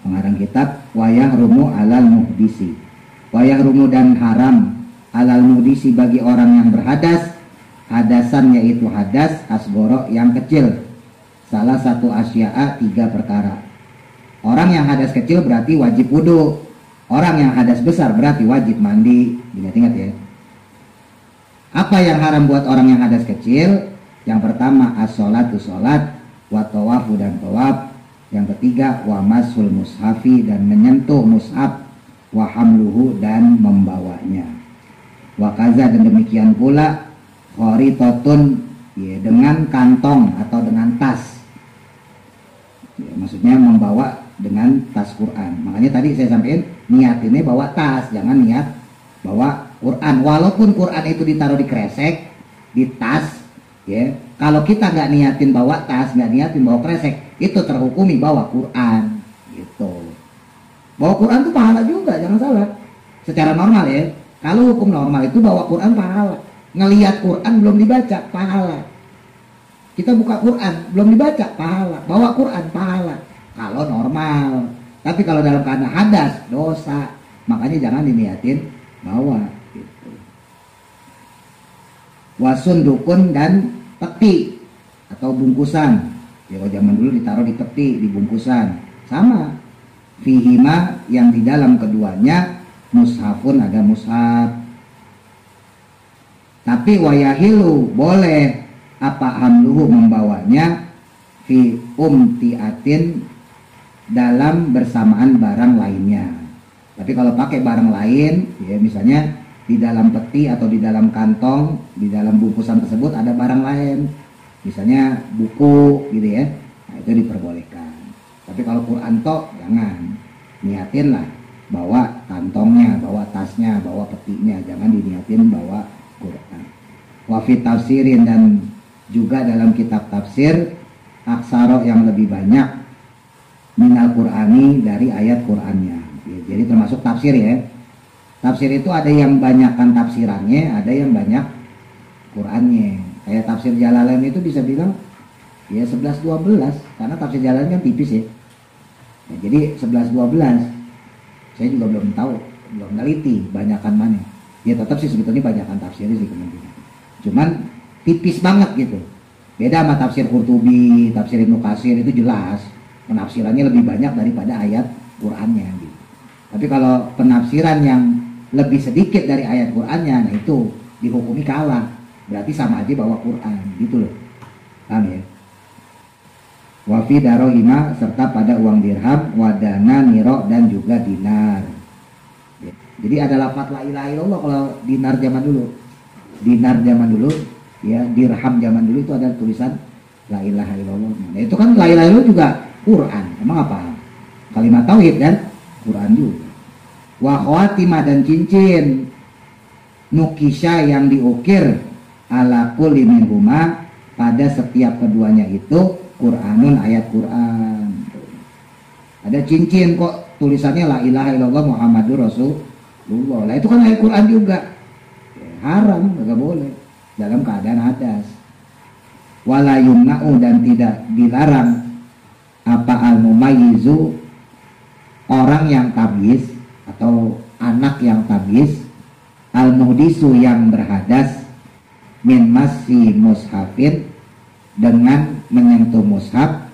S1: pengarang kitab, wayah rumu alal muhdisi, wayah rumu dan haram alal muhdisi bagi orang yang berhadas, hadasan yaitu hadas asgoro yang kecil, salah satu asya'a 3 perkara. Orang yang hadas kecil berarti wajib wudu, orang yang hadas besar berarti wajib mandi. Ingat-ingat ya. Apa yang haram buat orang yang hadas kecil? Yang pertama as-sholatu sholat, wa tawafu dan tawaf. Yang ketiga wa masul mushafi dan menyentuh mushaf, wa hamluhu dan membawanya. Wa kaza dan demikian pula kharitatun, ya, dengan kantong atau dengan tas. Ya, maksudnya membawa dengan tas Quran. Makanya tadi saya sampaikan niat ini bawa tas, jangan niat bawa Quran. Walaupun Quran itu ditaruh di kresek, di tas, ya. Kalau kita nggak niatin bawa tas, nggak niatin bawa kresek, itu terhukumi bawa Quran, gitu. Bawa Quran itu pahala juga, jangan salah. Secara normal ya. Kalau hukum normal itu bawa Quran pahala. Ngelihat Quran belum dibaca, pahala. Kita buka Quran, belum dibaca, pahala. Bawa Quran, pahala. Kalau normal. Tapi kalau dalam keadaan hadas, dosa. Makanya jangan diniatin bawa. Gitu. Wasun dukun dan peti atau bungkusan. Ya, kalau zaman dulu ditaruh di peti, di bungkusan. Sama. Fihima yang di dalam keduanya mushafun, ada mushaf. Tapi wayahilu boleh apa hamluhu membawanya fi umtiatin dalam bersamaan barang lainnya. Tapi kalau pakai barang lain, ya misalnya di dalam peti atau di dalam kantong, di dalam bungkusan tersebut ada barang lain, misalnya buku, gitu ya. Nah, itu diperbolehkan. Tapi kalau Quran tok jangan, niatin lah bawa kantongnya, bawa tasnya, bawa petinya, jangan diniatin bawa Quran. Wafi tafsirin dan juga dalam kitab tafsir aksaro yang lebih banyak minal Qur'ani dari ayat Qur'annya. Ya, jadi termasuk tafsir ya. Tafsir itu ada yang banyakkan tafsirannya, ada yang banyak Qur'annya. Kayak tafsir Jalalain itu bisa bilang ya 11-12 karena tafsir Jalalain kan tipis ya. Nah, jadi 11-12 saya juga belum tahu, belum neliti banyakan mana. Ya tetap sih sebetulnya banyakan tafsirnya sih kemungkinan. Cuman tipis banget gitu. Beda sama tafsir Qurtubi, tafsir Ibnu Katsir itu jelas penafsirannya lebih banyak daripada ayat Qur'annya gitu. Tapi kalau penafsiran yang lebih sedikit dari ayat Qur'annya, nah itu dihukumi kalah. Berarti sama aja bawa Qur'an gitu loh. Paham ya? Wafi darohima serta pada uang dirham, wadana, niro dan juga dinar. Jadi ada lafaz la ilaha illallah kalau dinar zaman dulu. Dinar zaman dulu, ya dirham zaman dulu itu ada tulisan la ilaha illallah. Nah, itu kan la ilaha illallah juga Quran. Emang apa? Kalimat tauhid kan? Quran juga. Wa khawatimah dan cincin nukisha yang diukir ala kulli minhuma pada setiap keduanya itu Quranun, ayat Quran. Ada cincin kok tulisannya la ilaha illallah Muhammadur Rasulullah. Lah itu kan ayat Quran juga. Ya, haram, enggak boleh dalam keadaan hadas. Wala yumna'u dan tidak dilarang apa al-mumayyizu orang yang tabiz atau anak yang tabiz, al-muhdisu yang berhadas min masih mushafin dengan menyentuh mushaf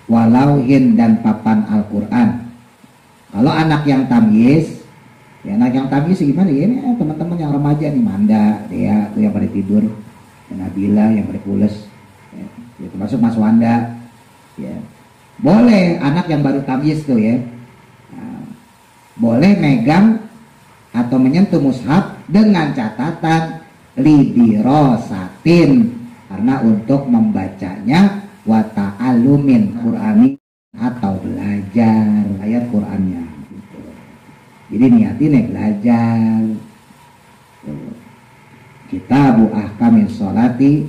S1: walauhin dan papan Al-Quran. Kalau anak yang tamyiz, ya anak yang tamyiz gimana ya, ini teman-teman yang remaja nih, Manda, dia tuh yang pada tidur, dan Nabila yang pada pules, ya, termasuk Mas Wanda, ya boleh anak yang baru tamyiz tuh ya, nah, boleh megang atau menyentuh mushaf dengan catatan lidirosatin, karena untuk membacanya wa ta'alumin Qur'ani atau belajar ayat Qur'annya gitu. Jadi niatin belajar. Kitabu ahkamis sholati,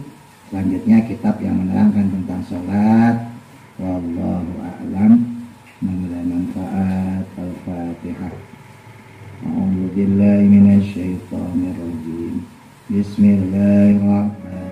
S1: selanjutnya kitab yang menerangkan tentang sholat. Wallahu a'lam. Semoga manfaat. Al-Fatihah. A'udzu billahi minasy syaithanir rajim. Bismillahirrahmanirrahim.